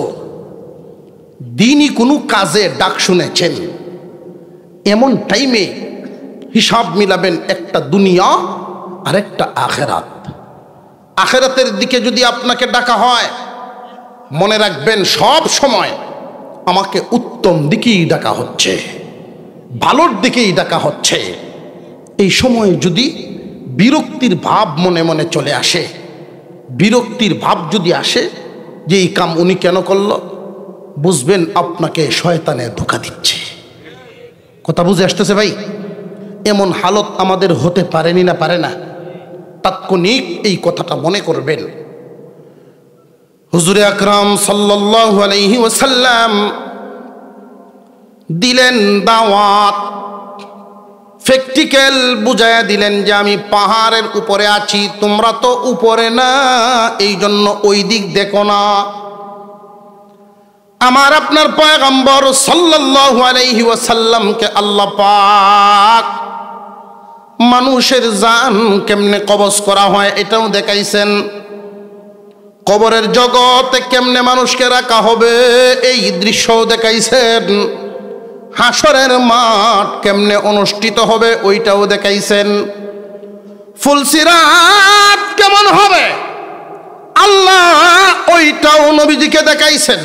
দিনই কোনো কাজে ডাক শুনেছেন, এমন টাইমে হিসাব মিলাবেন একটা দুনিয়া আর একটা আখেরাত। আখেরাতের দিকে যদি আপনাকে ডাকা হয় মনে রাখবেন সব সময় আমাকে উত্তম দিকেই ডাকা হচ্ছে, ভালোর দিকেই ডাকা হচ্ছে। এই সময়ে যদি বিরক্তির ভাব মনে মনে চলে আসে, বিরক্তির ভাব যদি আসে যে এই কাম উনি কেন করল, বুঝবেন আপনাকে শয়তানে ধোঁকা দিচ্ছে। কথা বুঝে আসতেছে ভাই? এমন হালত আমাদের হতে পারেনি না পারে না, তাৎক্ষণিক এই কথাটা মনে করবেন। হুজুরে আকরাম সাল্লাল্লাহু আলাইহি ওয়াসাল্লাম দিলেন দাওয়াত, প্র্যাকটিক্যাল বুঝায়া দিলেন যে আমি পাহাড়ের উপরে আছি, তোমরা তো উপরে না, এই জন্য ওই দিক দেখো না। আমার আপনার পয়গম্বর সাল্লাল্লাহু আলাইহি ওয়াসাল্লামকে আল্লাহ পাক মানুষের জান কেমনে কবজ করা হয় এটাও দেখাইছেন, কবরের জগতে কেমনে মানুষকে রাখা হবে এই দৃশ্যও দেখাইছেন, হাসরের মাঠ কেমনে অনুষ্ঠিত হবে ওইটাও দেখাইছেন, ফুলসিরাত কেমন হবে আল্লাহ ওইটাও নবীজিকে দেখাইছেন,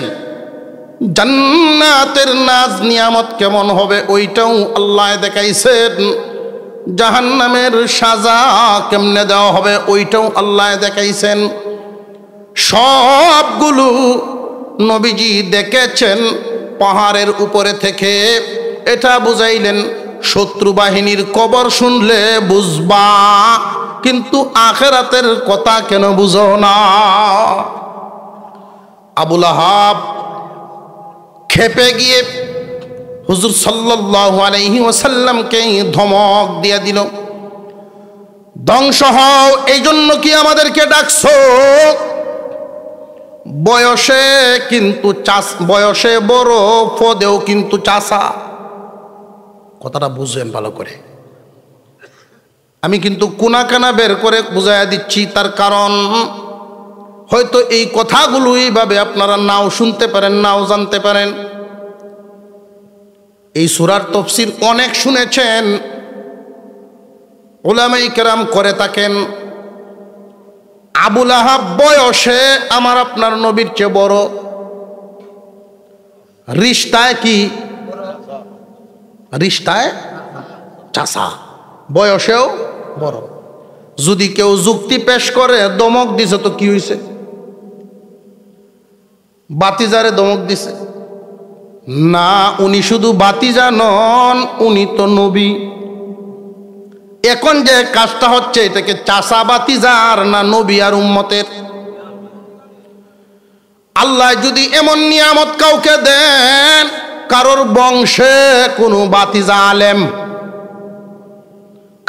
জান্নাতের নাজ নিয়ামত কেমন হবে ওইটাও আল্লাহ দেখাইছেন, জাহান্নামের সাজা কেমনে দেওয়া হবে ওইটাও আল্লাহ দেখাইছেন। সবগুলো নবীজি দেখেছেন পাহাড়ের উপরে থেকে। এটা বুঝাইলেন শত্রু বাহিনীর কবর শুনলে বুঝবা, কিন্তু আখেরাতের কথা কেন বুঝো না? আবুল আহাব খেপে গিয়ে হুজুর সাল্লাল্লাহু আলাইহি ওয়াসাল্লামকে ধমক দিয়ে দিল, ধ্বংস হও, এই জন্য কি আমাদেরকে ডাকছো? বয়সে কিন্তু বয়সে বড়, পদেও কিন্তু চাচা। কথাটা বুঝবেন ভালো করে। আমি কিন্তু কোনাকানা বের করে বুঝাইয়া দিচ্ছি, তার কারণ হয়তো এই কথাগুলো এইভাবে আপনারা নাও শুনতে পারেন, নাও জানতে পারেন। এই সূরার তাফসীর অনেক শুনেছেন, উলামায়ে কেরাম করে থাকেন। আবুল আহাব বয়সে আমার আপনার নবীর চেয়ে বড়, রিশতায় কি? রিশতায় চাচা, বয়সেও বড়। যদি কেউ যুক্তি পেশ করে দমক দিছে তো কি হয়েছে? বাতিজারে দমক দিছে না, উনি শুধু বাতিজা নন, উনি তো নবী। এখন যে কাজটা হচ্ছে এটাকে চাচা বাতিজার না নবী আর উম্মতের? আল্লাহ যদি এমন নিয়ামত কাউকে দেন, কারোর বংশে কোনো বাতিজা আলেম,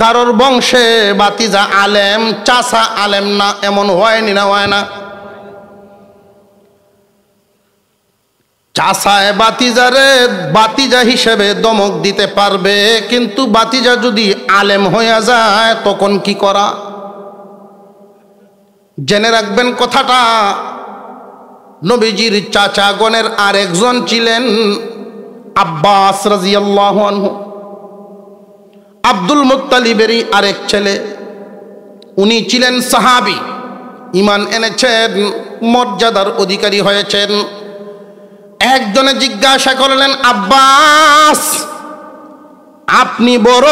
কারোর বংশে বাতিজা আলেম, চাচা আলেম না, এমন হয়নি না? হয় না? চাচায় বাতিজারে বাতিজা হিসেবে দমক দিতে পারবে, কিন্তু বাতিজা যদি আলেম হয়ে যায় তখন কি করা? জেনে রাখবেন কথাটা, নবীজির চাচাগণের আরেকজন ছিলেন আব্বাস রাদিয়াল্লাহু আনহু, আব্দুল মুত্তালিবেরই আরেক ছেলে। উনি ছিলেন সাহাবী, ঈমান এনেছেন, মর্যাদার অধিকারী হয়েছেন। একজনে জিজ্ঞাসা করলেন, আব্বাস আপনি বড়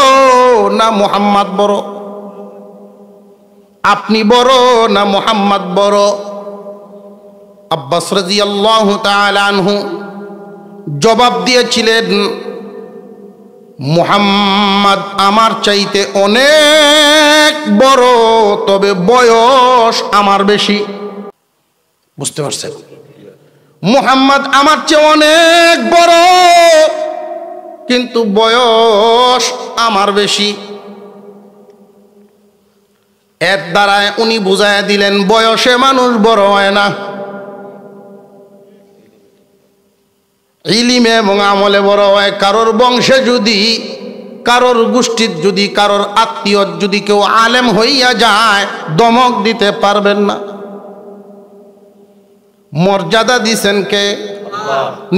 না মুহাম্মদ বড়? আপনি বড় না মুহাম্মদ বড়? আব্বাস রাদিয়াল্লাহু তাআলা আনহু জবাব দিয়েছিলেন, মুহাম্মদ আমার চাইতে অনেক বড়, তবে বয়স আমার বেশি। বুঝতে পারছেন? মুহাম্মদ আমার চেয়ে অনেক বড়, কিন্তু বয়স আমার বেশি। এর দ্বারায় উনি বুঝাইয়া দিলেন, বয়সে মানুষ বড় হয় না, ইলিমে এবং আমলে বড় হয়। কারোর বংশে যদি, কারোর গোষ্ঠীর যদি, কারোর আত্মীয় যদি কেউ আলেম হইয়া যায়, দমক দিতে পারবেন না। মর্যাদা দিছেন কে?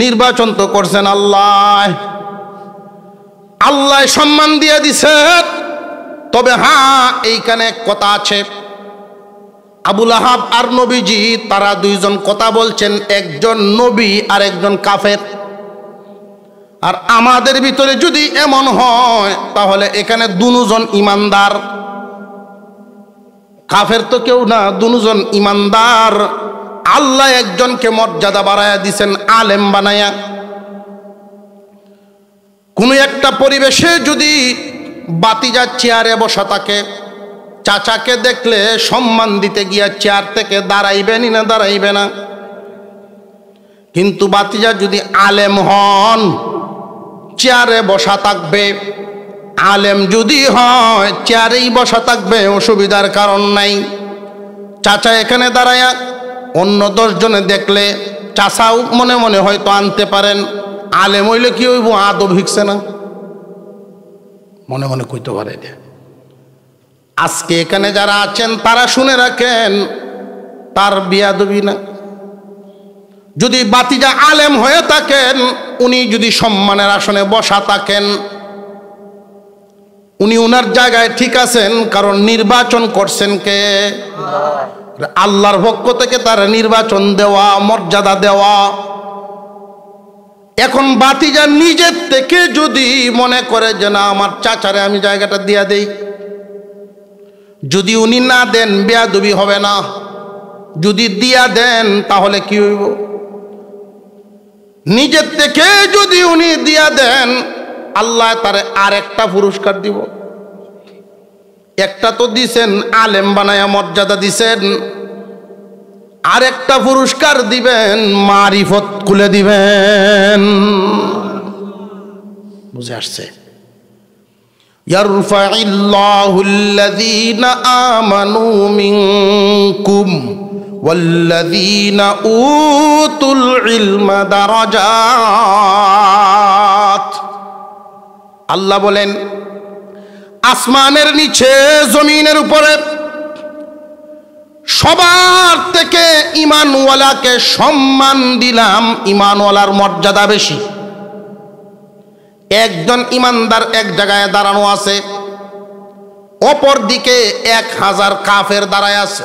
নির্বাচন তো করছেন আল্লাহ। আল্লাহ সম্মান দিয়ে দিছেন। তবে হ্যাঁ, এইখানে এক কথা আছে, আবুল আহাব আর নবীজি তারা দুইজন কথা বলছেন, একজন নবী আর একজন কাফের। আর আমাদের ভিতরে যদি এমন হয়, তাহলে এখানে দুজন ইমানদার, কাফের তো কেউ না, দুজন ইমানদার। আল্লাহ একজনকে মর্যাদা বাড়ায়া দিছেন, আলেম বানায়া। কোনো একটা পরিবেশে যদি বাতিজা চেয়ারে বসা থাকে, চাচাকে দেখলে সম্মান দিতে গিয়া চেয়ার থেকে দাঁড়াইবেনই না, দাঁড়াইবে না। কিন্তু বাতিজা যদি আলেম হন, চেয়ারে বসা থাকবে। আলেম যদি হয়, চেয়ারেই বসা থাকবে, অসুবিধার কারণ নাই। চাচা এখানে দাঁড়ায়া অন্য 10 জনে দেখলে চাচাও মনে মনে হয়তো আনতে পারেন, আলেম হইলে কি হইব, আদব শিখছে না, মনে মনে কইতে পারে। আজকে এখানে যারা আছেন তারা শুনে রাখেন, তার বিয়াদবি না। যদি বাতিজা আলেম হয়ে থাকেন, উনি যদি সম্মানের আসনে বসা থাকেন, উনি উনার জায়গায় ঠিক আছেন, কারণ নির্বাচন করছেন কে? আল্লাহর পক্ষ থেকে তার নির্বাচন দেওয়া, মর্যাদা দেওয়া। এখন বাতিজা নিজের থেকে যদি মনে করে যে না, আমার চাচারে আমি জায়গাটা দিয়া দেই, যদি উনি না দেন বেয়াদবি হবে না, যদি দিয়া দেন তাহলে কি হইব? নিজের থেকে যদি উনি দিয়া দেন, আল্লাহ তারে আরেকটা পুরস্কার দিব। একটা তো দিছেন, আলেম বানায়া মর্যাদা দিছেন, আরেকটা পুরস্কার দিবেন, মারিফত খুলে দিবেন। বুঝে আসছে? ইয়ারফাইল্লাহুল্লাযীনা আমানু মিনকুম ওয়াল্লাযীনা উতুল ইলমা দারাজাত। আল্লাহ বলেন, আসমানের নিচে, জমিনের উপরে সবার থেকে ঈমানওয়ালাকে সম্মান দিলাম। ঈমানওয়ালার মর্যাদা বেশি। একজন ঈমানদার এক জায়গায় দাঁড়ানো আছে, অপর দিকে 1000 কাফের দাঁড়ায় আছে।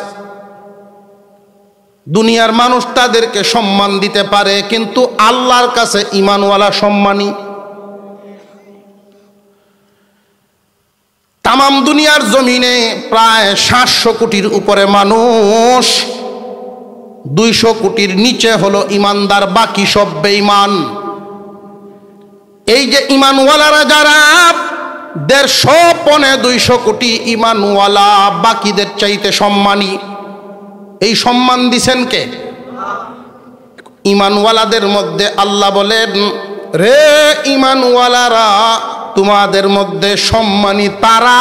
দুনিয়ার মানুষ তাদেরকে সম্মান দিতে পারে, কিন্তু আল্লাহর কাছে ঈমানওয়ালা সম্মানী। তামাম দুনিয়ার জমিনে প্রায় 700 কোটির উপরে মানুষ, 200 কোটির নিচে হলো ঈমানদার, বাকি সব বেঈমান। এই যে ঈমানওয়ালারা যারা 150-200 কোটি ঈমানওয়ালা, বাকিদের চাইতে সম্মানী। এই সম্মান দিছেন কে? ঈমানওয়ালাদের মধ্যে আল্লাহ বলেন, রে ঈমানওয়ালারা, তোমাদের মধ্যে সম্মানী তারা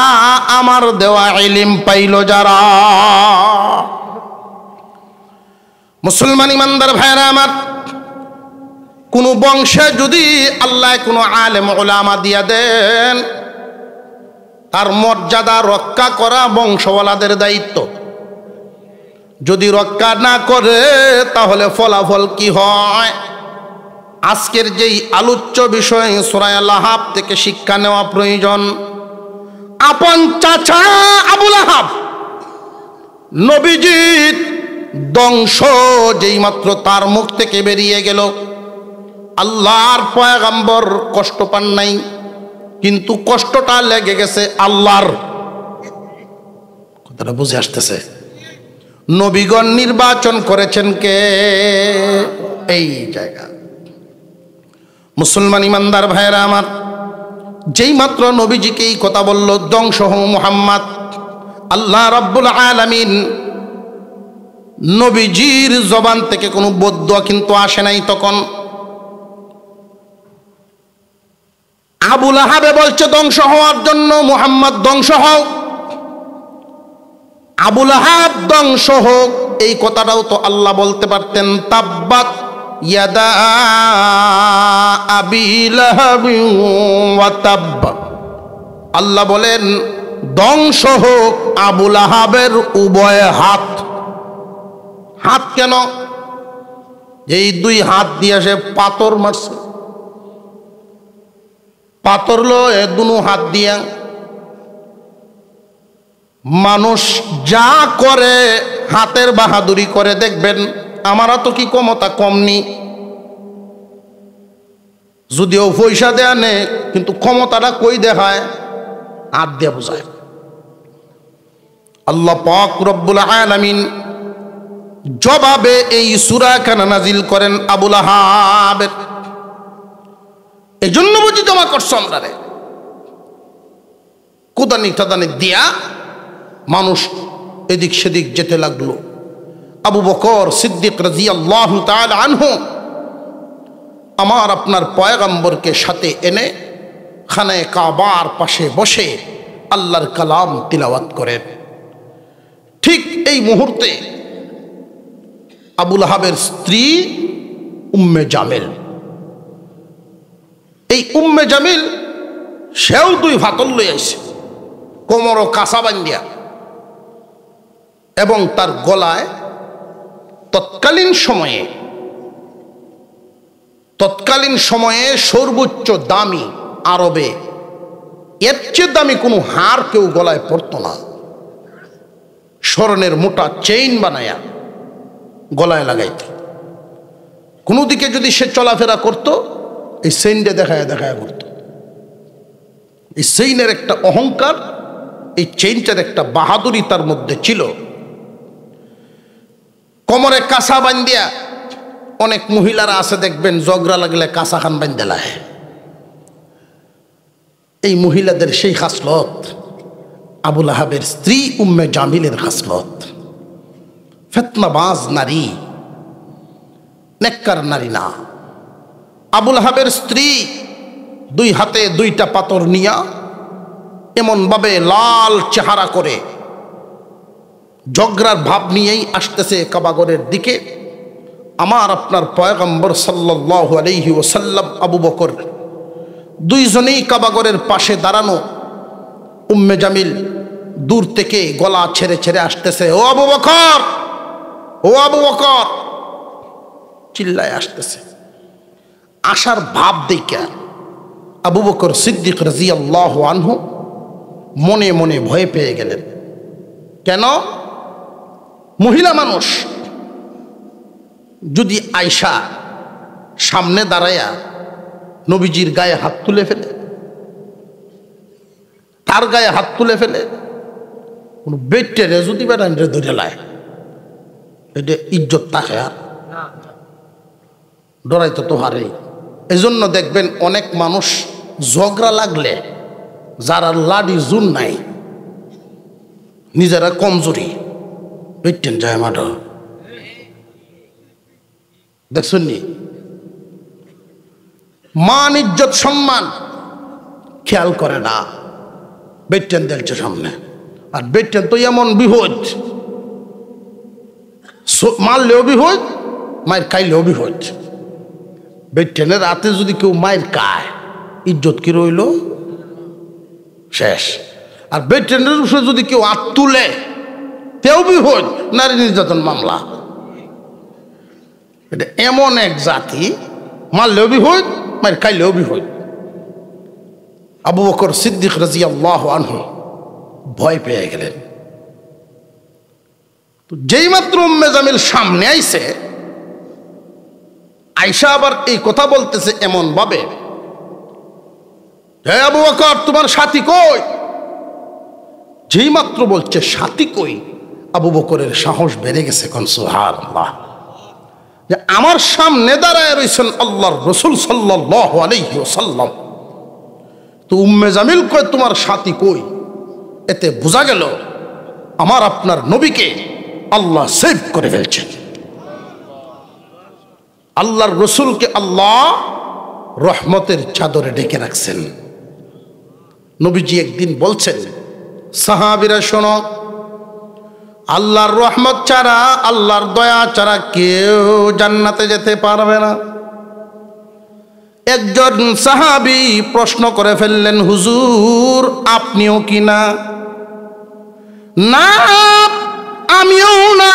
আমার দেওয়া ইলম পাইল যারা। মুসলমান ইমানদার ভাইরা আমার, কোন বংশে যদি আল্লাহ কোনো আলেম উলামা দিয়া দেন, তার মর্যাদা রক্ষা করা বংশওয়ালাদের দায়িত্ব। যদি রক্ষা না করে তাহলে ফলাফল কি হয়? আজকের যেই আলোচ্য বিষয় সূরা লাহাব থেকে শিক্ষা নেওয়া প্রয়োজন। আপন চাচা আবু লাহাব নবীজির ধ্বংস যেই মাত্র তার মুখ থেকে বেরিয়ে গেল, আল্লাহর পয়গম্বর কষ্ট পান নাই, কিন্তু কষ্টটা লেগে গেছে আল্লাহর। কথাটা বুঝে আসতেছে? নবীগণ নির্বাচন করেছেন কে? এই জায়গা মুসলমান ইমানদার ভাইয়েরা আমার, যেই মাত্র নবীজিকে এই কথা বলল, ধ্বংস হও মুহাম্মদ, আল্লাহ রাব্বুল আলামিন নবীজির জবান থেকে কোনো বদদুয়া কিন্তু আসে নাই। তখন আবু লাহাবে বলছে ধ্বংস হওয়ার জন্য, মুহাম্মদ ধ্বংস হও, আবু লাহাব ধ্বংস হোক। এই কথাটাও তো আল্লাহ বলতে পারতেন, তাব্বাত ইয়াদা আবি লাহাবি ওয়া তাব্ব। আল্লাহ বলেন ধ্বংস হোক আবু লাহাবের উভয় হাত। হাত কেন? এই দুই হাত দিয়ে সে পাথর মারছে, পাথর লো এ দুনো হাত দিয়া। মানুষ যা করে হাতের বাহাদুরি করে, দেখবেন আমারা তো কি ক্ষমতা কমনি, যদিও পয়সা দেয়া নে, কিন্তু ক্ষমতাটা কই দেখায়? হাত দিয়ে বোঝায়। আল্লাহ পাক রব্বুল আলামিন জবাবে এই সূরা খানা নাজিল করেন আবু লাহাবের। এই জন্য বুঝি জমা করছো আমরা রে, কুদানি টাদানি দিয়া মানুষ এদিক সেদিক যেতে লাগলো। আবু বকর সিদ্দিক রাদিয়াল্লাহু তাআলা আনহু আমার আপনার পয়গম্বরকে সাথে এনে খানায়ে কাবার পাশে বসে আল্লাহর কালাম তিলাওয়াত করেন। ঠিক এই মুহূর্তে আবু লাহাবের স্ত্রী উম্মে জামিল, এই উম্মে জামিল সেও দুই ফাতল লই আইছে, কোমর ও কাঁচা বান্ধিয়া, এবং তার গলায় তৎকালীন সময়ে সর্বোচ্চ দামি, আরবে এর চেয়ে দামি কোনো হার কেউ গলায় পরতো না। স্বর্ণের মোটা চেইন বানায়া গলায় লাগাইত। কোনো দিকে যদি সে চলাফেরা করত, এই চেইনটা দেখায় করত। এই চেইনের একটা অহংকার, এই চেইনটার একটা বাহাদুরি তার মধ্যে ছিল। কোমরে কাঁচা বান্ধিয়া, অনেক মহিলারা আছে দেখবেন ঝগড়া লাগলে কাঁচা খান বান্ধালায়, এই মহিলাদের সেই খাসলত আবু লাহাবের স্ত্রী উম্মে জামিলের খাসলত। ফিতনাবাজ নারী, নেককার নারী না। আবু লাহাবের স্ত্রী দুই হাতে দুইটা পাথর নিয়া এমনভাবে লাল চেহারা করে ঝগড়ার ভাব নিয়েই আসতেছে কাবাগরের দিকে। আমার আপনার পয়গম্বর সাল্লাল্লাহু আলাইহি ওয়াসাল্লাম, আবু বকর দুইজনেই কাবাগরের পাশে দাঁড়ানো। উম্মে জামিল দূর থেকে গলা ছেড়ে ছেড়ে আসতেছে, ও আবু বকর, ও আবু বকর চিল্লায় আসতেছে। আসার ভাব দেখে আবু বকর সিদ্দিক রাদিয়াল্লাহু আনহু মনে মনে ভয় পেয়ে গেলেন। কেন? মহিলা মানুষ যদি আয়সা সামনে দাঁড়ায়া নবীজির গায়ে হাত তুলে ফেলে, তার গায়ে হাত তুলে ফেলে, কোন বেটেরে যদি বেড়ানরে ধরে লায়, এটা ইজ্জত থাকে আর ডরাইতো তো হারেই। এজন্য দেখবেন অনেক মানুষ ঝগড়া লাগলে যারা লাডি জুন নাই, নিজেরা কমজোরি, বেটেন যায় মাঠ, দেখছেন নি? মান ইজ্জত সম্মান খেয়াল করে না, বেটেন দেখছে সামনে। আর বেটেন তো এমন বিহজ, মারলেও বিহজ, মায়ের খাইলেও বিহজ। বেটেনের রাতে যদি কেউ মায়ের খায়, ইজ্জত কি রইল? শেষ। আর বেটেনের উপরে যদি কেউ হাত তুলে, তেও বিহজ। নারী নির্যাতন মামলা। এটা এমন এক জাতি, মারলেও বিহই, মার খাইলেও বিহই। আবু বকর সিদ্দিক রাদিয়াল্লাহু আনহু ভয় পেয়ে গেলেন। তো যেই মাত্র উম্মে জামিল সামনে আইছে, আয়েশা আবার এই কথা বলতেছে এমন ভাবে, হে আবু বকর তোমার সাথী কই? যেই মাত্র বলছে সাথী কই, আবু বকরের সাহস বেড়ে গেছে। কোন সুবহানাল্লাহ। যে আমার সামনে দাঁড়ায় রয়েছেন আল্লাহর রাসূল সাল্লাল্লাহু আলাইহি ওয়াসাল্লাম, তো উম্মে জামিল কয় তোমার সাথী কই? এতে বোঝা গেল আমার আপনার নবীকে আল্লাহ সেভ করে ফেলছেন। আল্লাহর রসুলকে আল্লাহ রহমতের চাদরে ঢেকে রাখছেন। নবীজি একদিন বলছেন, সাহাবীরা শোনো, আল্লাহর রহমত ছাড়া, আল্লাহর দয়া ছাড়া কেউ জান্নাতে যেতে পারবে না। একজন সাহাবী প্রশ্ন করে ফেললেন, হুজুর আপনিও কি না? না, আমিও না।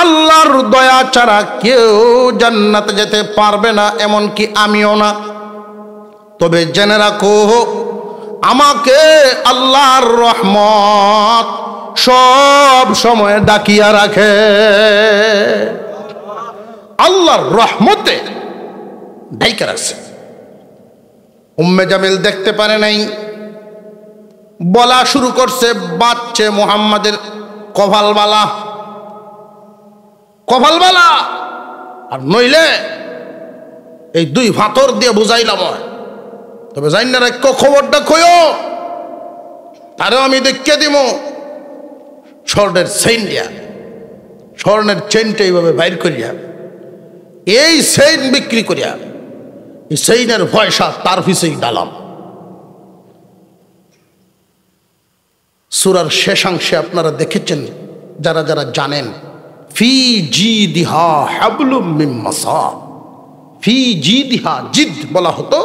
আল্লাহর দয়া ছাড়া কেউ জান্নাতে যেতে পারবে না, এমনকি আমিও না। তবে জেনে রাখো, আমাকে আল্লাহর রহমত সব সময় ডাকিয়া রাখে। আল্লাহর রহমতে ডাইকা রাখছে। উম্মে জামিল দেখতে পারে নাই, বলা শুরু করছে, বাচ্চে মুহাম্মাদের কপালবালা, কপালবালা। আর নইলে এই দুই ফাতর দিয়ে বুঝাইলাম। তবে জানি না রাখ, খবরটা কইও, তারও আমি দেখিয়ে দিব। স্বর্ণের চেইন দিয়া, স্বর্ণের চেইনটা এইভাবে বাইর করিয়া, এই চেইন বিক্রি করিয়া এই চেইনের পয়সা তার পিছেই ডালাম। সূরার শেষাংশে আপনারা দেখেছেন, যারা যারা জানেন, ফি জিদিহা হাবলুম মিন মাসাদ। ফি জিদিহা, জিদ বলা হতো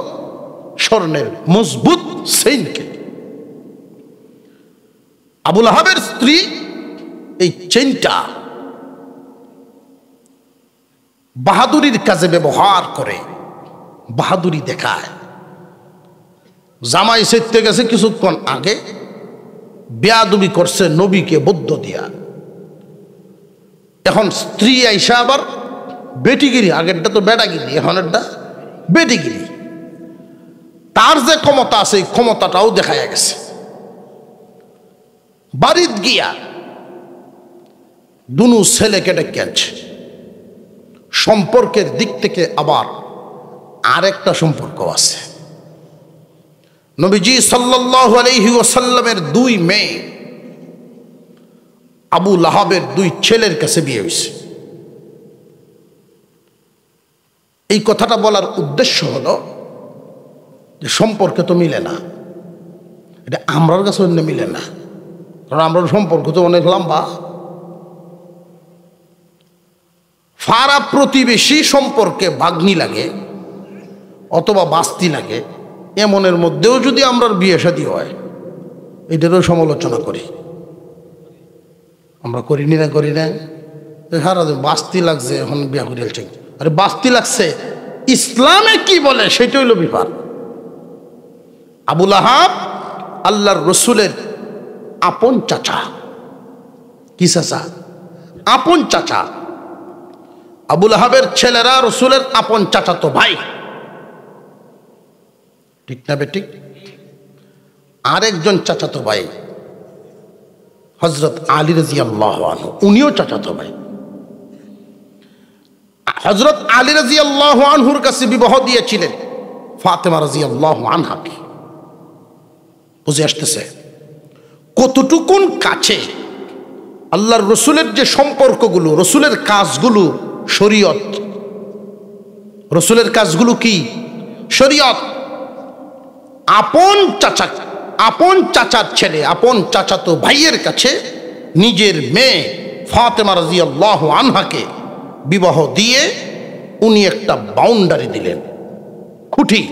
স্বর্ণের মজবুত চেইনকে। আবু লাহাবের স্ত্রী এই চেইনটা বাহাদুরির কাজে ব্যবহার করে, বাহাদুরি দেখায়। জামাই সেরতে গেছে কিছুক্ষণ আগে, বেয়াদবি করছে নবীকে বদ্ধ দিয়া। এখন স্ত্রী আইসা আবার বেটিগিরি, আগেরটা তো বেটাগিরি, এখন এটা বেটিগিরি। তার যে ক্ষমতা আছে, এই ক্ষমতাটাও দেখা গেছে। বাড়িত গিয়া দুনু ছেলেকে ডেকে আনছে। সম্পর্কের দিক থেকে আবার আরেকটা সম্পর্ক আছে। নবীজি সাল্লাল্লাহু আলাইহি ওয়াসাল্লামের দুই মেয়ে আবু লাহাবের দুই ছেলের কাছে বিয়ে হয়েছে। এই কথাটা বলার উদ্দেশ্য হলো যে সম্পর্কে তো মিলে না, এটা আমরার কাছে অন্য মিলে না, কারণ আমরার সম্পর্ক তো অনেক লম্বা। ফারা প্রতিবেশী সম্পর্কে ভাগ্নি লাগে অথবা বাস্তি লাগে, এমনের মধ্যেও যদি আমরা বিয়ে শাদী হয়, এটারও সমালোচনা করি। আমরা করিনি না, করি না। হারা বাস্তি লাগছে, এখন বিয়া করে ফেলছে। আরে বাস্তি লাগছে, ইসলামে কি বলে সেটা হইল বিপার। আবু লাহাব আল্লাহর রসুলের আপন চাচা। কি চাচা? আপন চাচা। আবু লাহাবের ছেলেরা রসুলের আপন চাচা তো ভাই, ঠিক না বেঠিক? আরেকজন চাচাতো ভাই হযরত আলী রাদিয়াল্লাহু আনহু, উনিও চাচাতো ভাই। হযরত আলী রাদিয়াল্লাহু আনহুর কাছে বিবাহ দিয়েছিলেন ফাতেমা রাদিয়াল্লাহু আনহাকে। বুঝে আসতেছে কতটুকুন কাছে আল্লাহর রসুলের যে সম্পর্কগুলো, রসুলের কাজগুলো শরীয়ত। রসুলের কাজগুলো কি? শরীয়ত। আপন চাচা, আপন চাচার ছেলে, আপন চাচাতো ভাইয়ের কাছে নিজের মেয়ে ফাতেমা রাদিয়াল্লাহু আনহাকে বিবাহ দিয়ে উনি একটা বাউন্ডারি দিলেন, খুঁটি,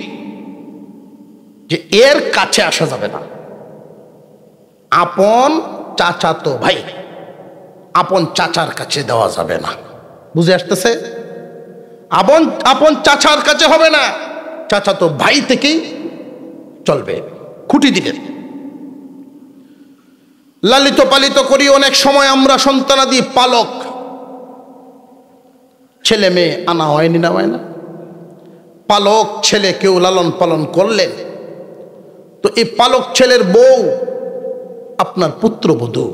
যে এর কাছে আসা যাবে না। আপন চাচাতো ভাই, আপন চাচার কাছে দেওয়া যাবে না। বুঝে আসতেছে? আপন আপন চাচার কাছে হবে না, চাচা তো ভাই থেকেই চলবে। খুঁটি দিলেন। লালিত পালিত করি অনেক সময় আমরা সন্তানাদি পালক, ছেলে মেয়ে আনা হয়নি না হয় না। পালক ছেলে কেউ লালন পালন করলেন, তো এই পালক ছেলের বউ আপনার পুত্রবধূ,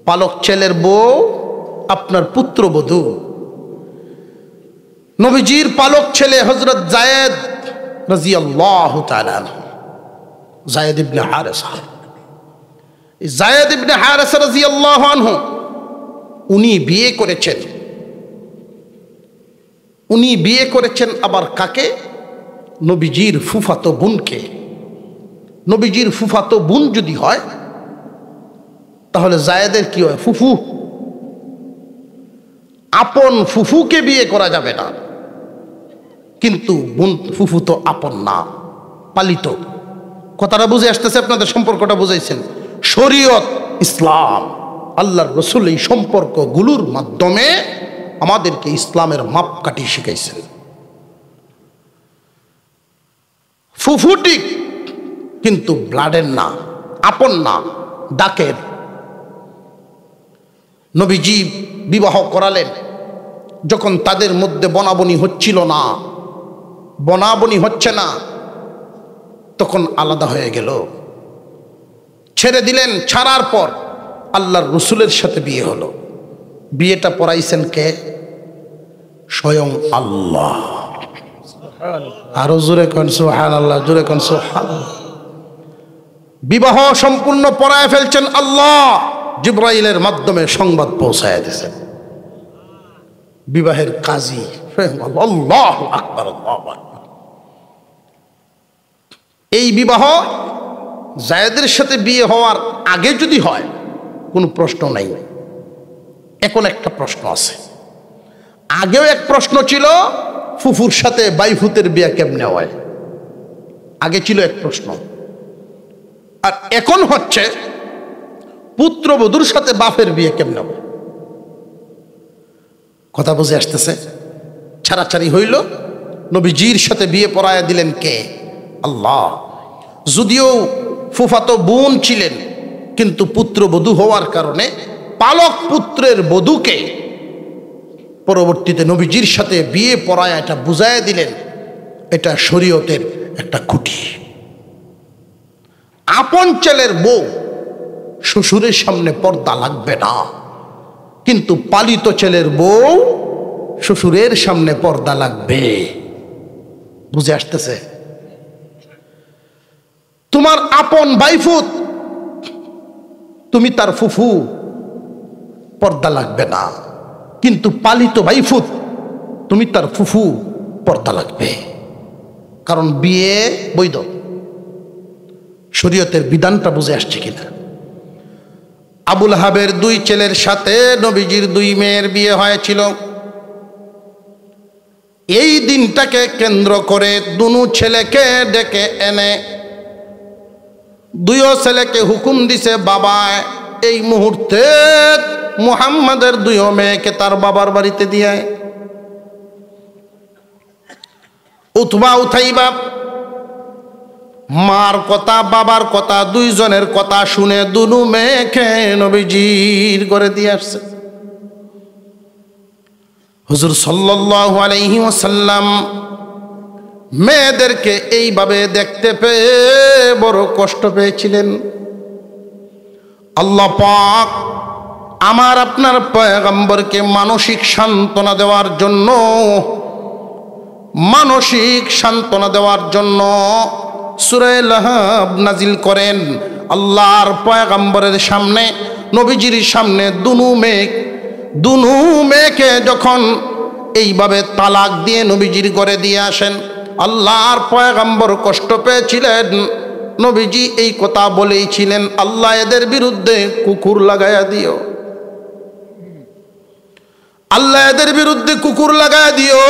পালক ছেলের বউ আপনার পুত্রবধূ। নবীজির পালক ছেলে হযরত যায়েদ রাদিয়াল্লাহু তাআলা আনহু, যায়েদ ইবনে হারেসা, যায়েদ ইবনে হারেসা রাদিয়াল্লাহু আনহু উনি বিয়ে করেছেন। উনি বিয়ে করেছেন আবার কাকে? নবীজির ফুফাতো বোনকে। নবীজির ফুফাতো বোন যদি হয় তাহলে যায়েদের কি হয়? ফুফু। আপন ফুফুকে বিয়ে করা যাবে না, কিন্তু বোন ফুফু তো আপন না, পালিত। কথাটা বুঝে আসতেছে? আপনাদের সম্পর্কটা বুঝাইছেন। শরীয়ত, ইসলাম, আল্লাহর রাসূল এই সম্পর্কগুলোর মাধ্যমে আমাদেরকে ইসলামের মাপকাঠি শিখাইছেন। ফুফু ঠিক, কিন্তু ব্লাডের না, আপন না, ডাকের। নবীজি বিবাহ করালেন যখন তাদের মধ্যে বনাবনি হচ্ছিল না, বনাবনি হচ্ছে না, তখন আলাদা হয়ে গেল, ছেড়ে দিলেন। ছাড়ার পর আল্লাহর রাসূলের সাথে বিয়ে হলো। বিয়েটা পড়াইছেন কে? স্বয়ং আল্লাহ। আরো জোরে কোন সুবহানাল্লাহ, জোরে কোন সুবহানাল্লাহ। বিবাহ সম্পূর্ণ পড়ায় ফেলছেন আল্লাহ, জিবরাইলের মাধ্যমে সংবাদ পৌঁছায় দিয়েছেন। বিবাহের কাজী স্বয়ং আল্লাহ। আল্লাহু আকবার, আল্লাহু আকবার। এই বিবাহ যায়েদের সাথে বিয়ে হওয়ার আগে যদি হয় কোনো প্রশ্ন নাই। এখন একটা প্রশ্ন আছে। আগেও এক প্রশ্ন ছিল, ফুফুর সাথে বাইফুতের বিয়ে কেমনে হয়? আগে ছিল এক প্রশ্ন। আর এখন হচ্ছে পুত্রবধূর সাথে বাপের বিয়ে কেমনে হবে? কথা বুঝে আসতেছে? ছাড়াছাড়ি হইল, নবীজির সাথে বিয়ে পড়ায় দিলেন কে? আল্লাহ। যদিও ফুফাতো বোন ছিলেন, কিন্তু পুত্রবধূ হওয়ার কারণে পালক পুত্রের বধূকে পরবর্তীতে নবীজির সাথে বিয়ে পড়ায় এটা বুঝায় দিলেন। এটা শরীয়তের একটা খুঁটি। আপন ছেলের বউ শ্বশুরের সামনে পর্দা লাগবে না, কিন্তু পালিত ছেলের বউ শ্বশুরের সামনে পর্দা লাগবে। বুঝে আসতেছে? তোমার আপন ভাইফুত, তুমি তার ফুফু, পর্দা লাগবে না, কিন্তু পালিত ভাইফুত, তুমি তার ফুফু, পর্দা লাগবে। কারণ বিয়ে বৈধ। শরীয়তের বিধানটা বুঝে আসছে কিনা? আবুল হাবের দুই ছেলের সাথে নবীজির দুই মেয়ের বিয়ে হয়েছিল। এই দিনটাকে কেন্দ্র করে দুনো ছেলেকে ডেকে এনে দুইও ছেলেকে হুকুম দিছে, বাবা এই মুহূর্তে মুহাম্মাদের দুইও মেয়েকে তার বাবার বাড়িতে দিয়ে উতবা উঠাইবা। মার কথা বাবার কথা দুইজনের কথা শুনে দুনু মেয়েকে নবীজির ঘরে দিয়ে আসছে। হুজুর সাল্লাল্লাহু আলাইহি ওয়াসাল্লাম মেয়েদেরকে এইভাবে দেখতে পেয়ে বড় কষ্ট পেয়েছিলেন। আল্লাহ পাক আমার আপনার পয়গম্বরকে মানসিক সান্ত্বনা দেওয়ার জন্য, মানসিক সান্ত্বনা দেওয়ার জন্য সূরা লাহাব নাজিল করেন। আল্লাহর পয়গম্বরের সামনে, নবীজির সামনে দুনু মেয়েকে যখন এইভাবে তালাক দিয়ে নবীজির ঘরে দিয়ে আসেন, আল্লাহর পয়গম্বর কষ্ট পেয়েছিলেন। নবীজি এই কথা বলেইছিলেন, আল্লাহ এদের বিরুদ্ধে কুকুর লাগায়া দিও, আল্লাহ এদের বিরুদ্ধে কুকুর লাগায়া দিও।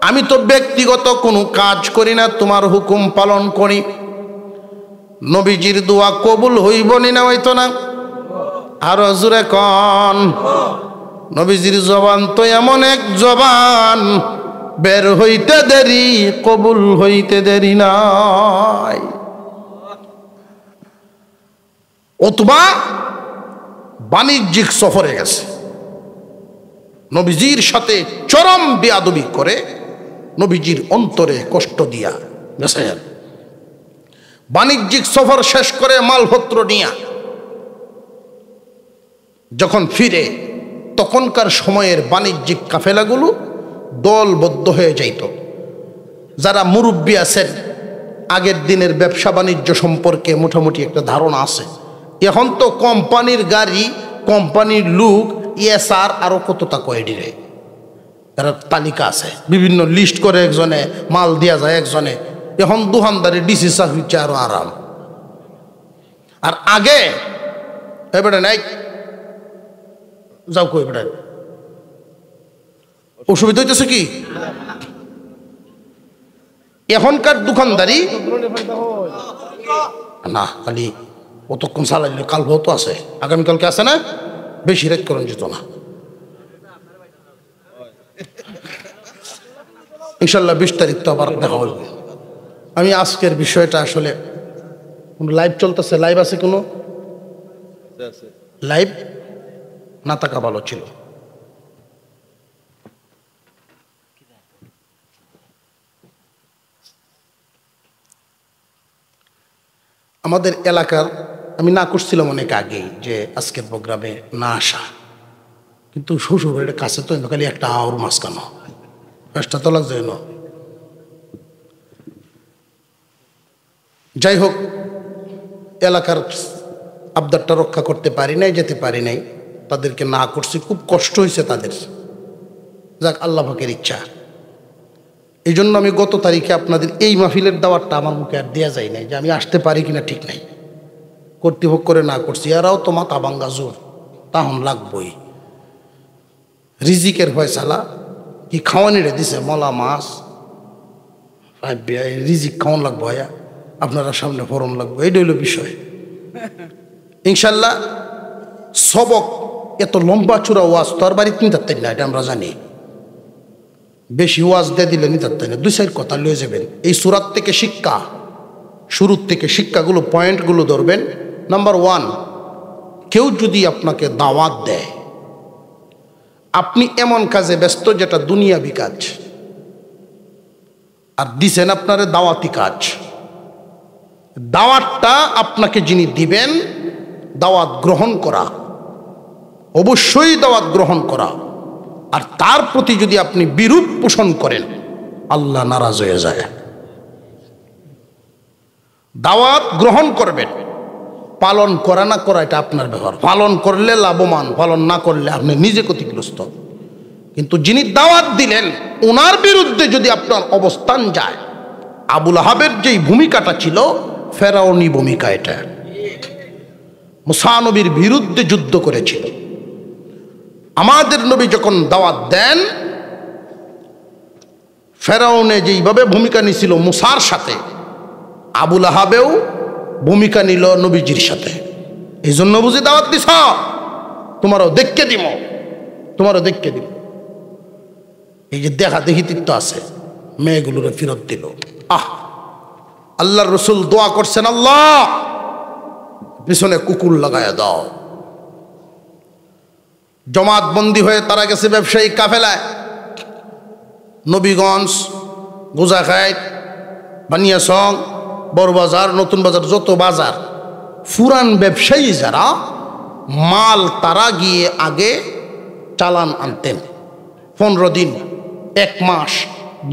আমি তো ব্যক্তিগত কোনো কাজ করি না, তোমার হুকুম পালন করি। নবীজির দোয়া কবুল হইব না হইতো না? আরো জোরে কন। নবীজির জবান তো এমন এক জবান, বের হইতে দেরি কবুল হইতে দেরি নাই। উতবা বাণিজ্যিক সফরে গেছে, নবীজির সাথে চরম বেয়াদবি করে নবীজির অন্তরে কষ্ট দিয়া গেছে। বাণিজ্যিক সফর শেষ করে মালপত্র নিয়া যখন ফিরে, তখনকার সময়ের বাণিজ্যিক কাফেলাগুলো দলবদ্ধ হয়ে যাইত। যারা মুরব্বী আছেন, আগের দিনের ব্যবসা বাণিজ্য সম্পর্কে মোটামুটি একটা ধারণা আছে। এখন তো কোম্পানির গাড়ি, কোম্পানির লোক, ESR আরো কতটা কয়েডিরে তারা তালিকা আছে, বিভিন্ন লিস্ট করে একজনে মাল দিয়া যায় একজনে। এখন দোকানদারি ডিসি চাকরিচ্ছে আরো আরাম। আর আগে এবারে নাই যাও কই এবারে অসুবিধা হইতেছে কি? এখনকার দোকানদারি না, খালি অতক্ষণ চালাইলে কাল হতো আছে, আগামীকালকে আছে না, বেশি রেট করেন যেত না। ইনশাল্লাহ 20 তারিখ তো আবার দেখা হইবে। আমি আজকের বিষয়টা আসলে লাইভ চলতেছে, লাইভ আছে কোনো? লাইভ না থাকা ভালো ছিল। আমাদের এলাকার, আমি না করছিলাম অনেক আগেই যে আজকের প্রোগ্রামে না আসা, কিন্তু শ্বশুরের কাছে তো খালি একটা আওর মাঝখানো চেষ্টা তো লাগছে না। যাই হোক, এলাকার আবদারটা রক্ষা করতে পারি নাই, যেতে পারি নাই, তাদেরকে না করছি, খুব কষ্ট হয়েছে তাদের। যাক, আল্লাহ পাকের ইচ্ছা। এই জন্য আমি গত তারিখে আপনাদের এই মাহফিলের দাওয়াতটা আমার মুখে আর দেওয়া যায় নাই, যে আমি আসতে পারি কিনা ঠিক নাই, কর্তৃপক্ষ করে না করছি। এরাও তো মাথা ভাঙ্গা জোর, তাহন লাগবই। রিজিকের ফয়সালা কি খাওয়ানিরে দিছে, মলা মাছ রিজিক খাওয়ান লাগবো, ভাইয়া আপনারা সামনে ফরন লাগবো, এইটা হইল বিষয়। ইনশাল্লাহ সবক এত লম্বা চূড়া ওয়াজ তো আর বাড়িতে নিতে পারতেন না, এটা আমরা জানি। বেশি ওয়াজ দিয়ে দিলে নিতে পারতেন না, 2-4 কথা লয়ে যাবেন। এই সূরাত থেকে শিক্ষা, শুরুর থেকে শিক্ষাগুলো, পয়েন্টগুলো ধরবেন। নাম্বার 1, কেউ যদি আপনাকে দাওয়াত দেয়, আপনি এমন কাজে ব্যস্ত যেটা দুনিয়াবি কাজ, আর দিছেন আপনার দাওয়াতি কাজ, দাওয়াতটা আপনাকে যিনি দিবেন, দাওয়াত গ্রহণ করা, অবশ্যই দাওয়াত গ্রহণ করা। আর তার প্রতি যদি আপনি বিরূপ পোষণ করেন, আল্লাহ নারাজ হয়ে যায়। দাওয়াত গ্রহণ করবেন, পালন করা না করা এটা আপনার ব্যাপার। পালন করলে লাভবান, পালন না করলে আপনি নিজে ক্ষতিগ্রস্ত। কিন্তু যিনি দাওয়াত দিলেন, ওনার বিরুদ্ধে যদি আপনার অবস্থান যায়, আবুল আহাবের যেই ভূমিকাটা ছিল, ফেরাউনি ভূমিকা এটা। মুসা নবীর বিরুদ্ধে যুদ্ধ করেছিল। আমাদের নবী যখন দাওয়াত দেন, ফেরাউনে যেইভাবে ভূমিকা নিছিল মুসার সাথে, আবুল আহাবেও ভূমিকা নিল নবীজির সাথে। এই জন্য বুঝি দাওয়াত দিছ, তোমারও দেখকে দিব, তোমারও দেখকে দিব। এই যে দেখা দেখিতিত্ব আছে, মেয়েগুলোরে ফেরত দিল। আল্লাহর রসুল দোয়া করছেন, আল্লাহ পিছনে কুকুর লাগায়া দাও। জমাত বন্দি হয়ে তারা গেছে ব্যবসায়িক কাফেলায়, নবীগঞ্জ, গোজাখাইট, বানিয়াসং, বড়বাজার, নতুন বাজার, যত বাজার, ফুরান ব্যবসায়ী যারা, মাল তারা গিয়ে আগে চালান আনতেন। 15 দিন, 1 মাস,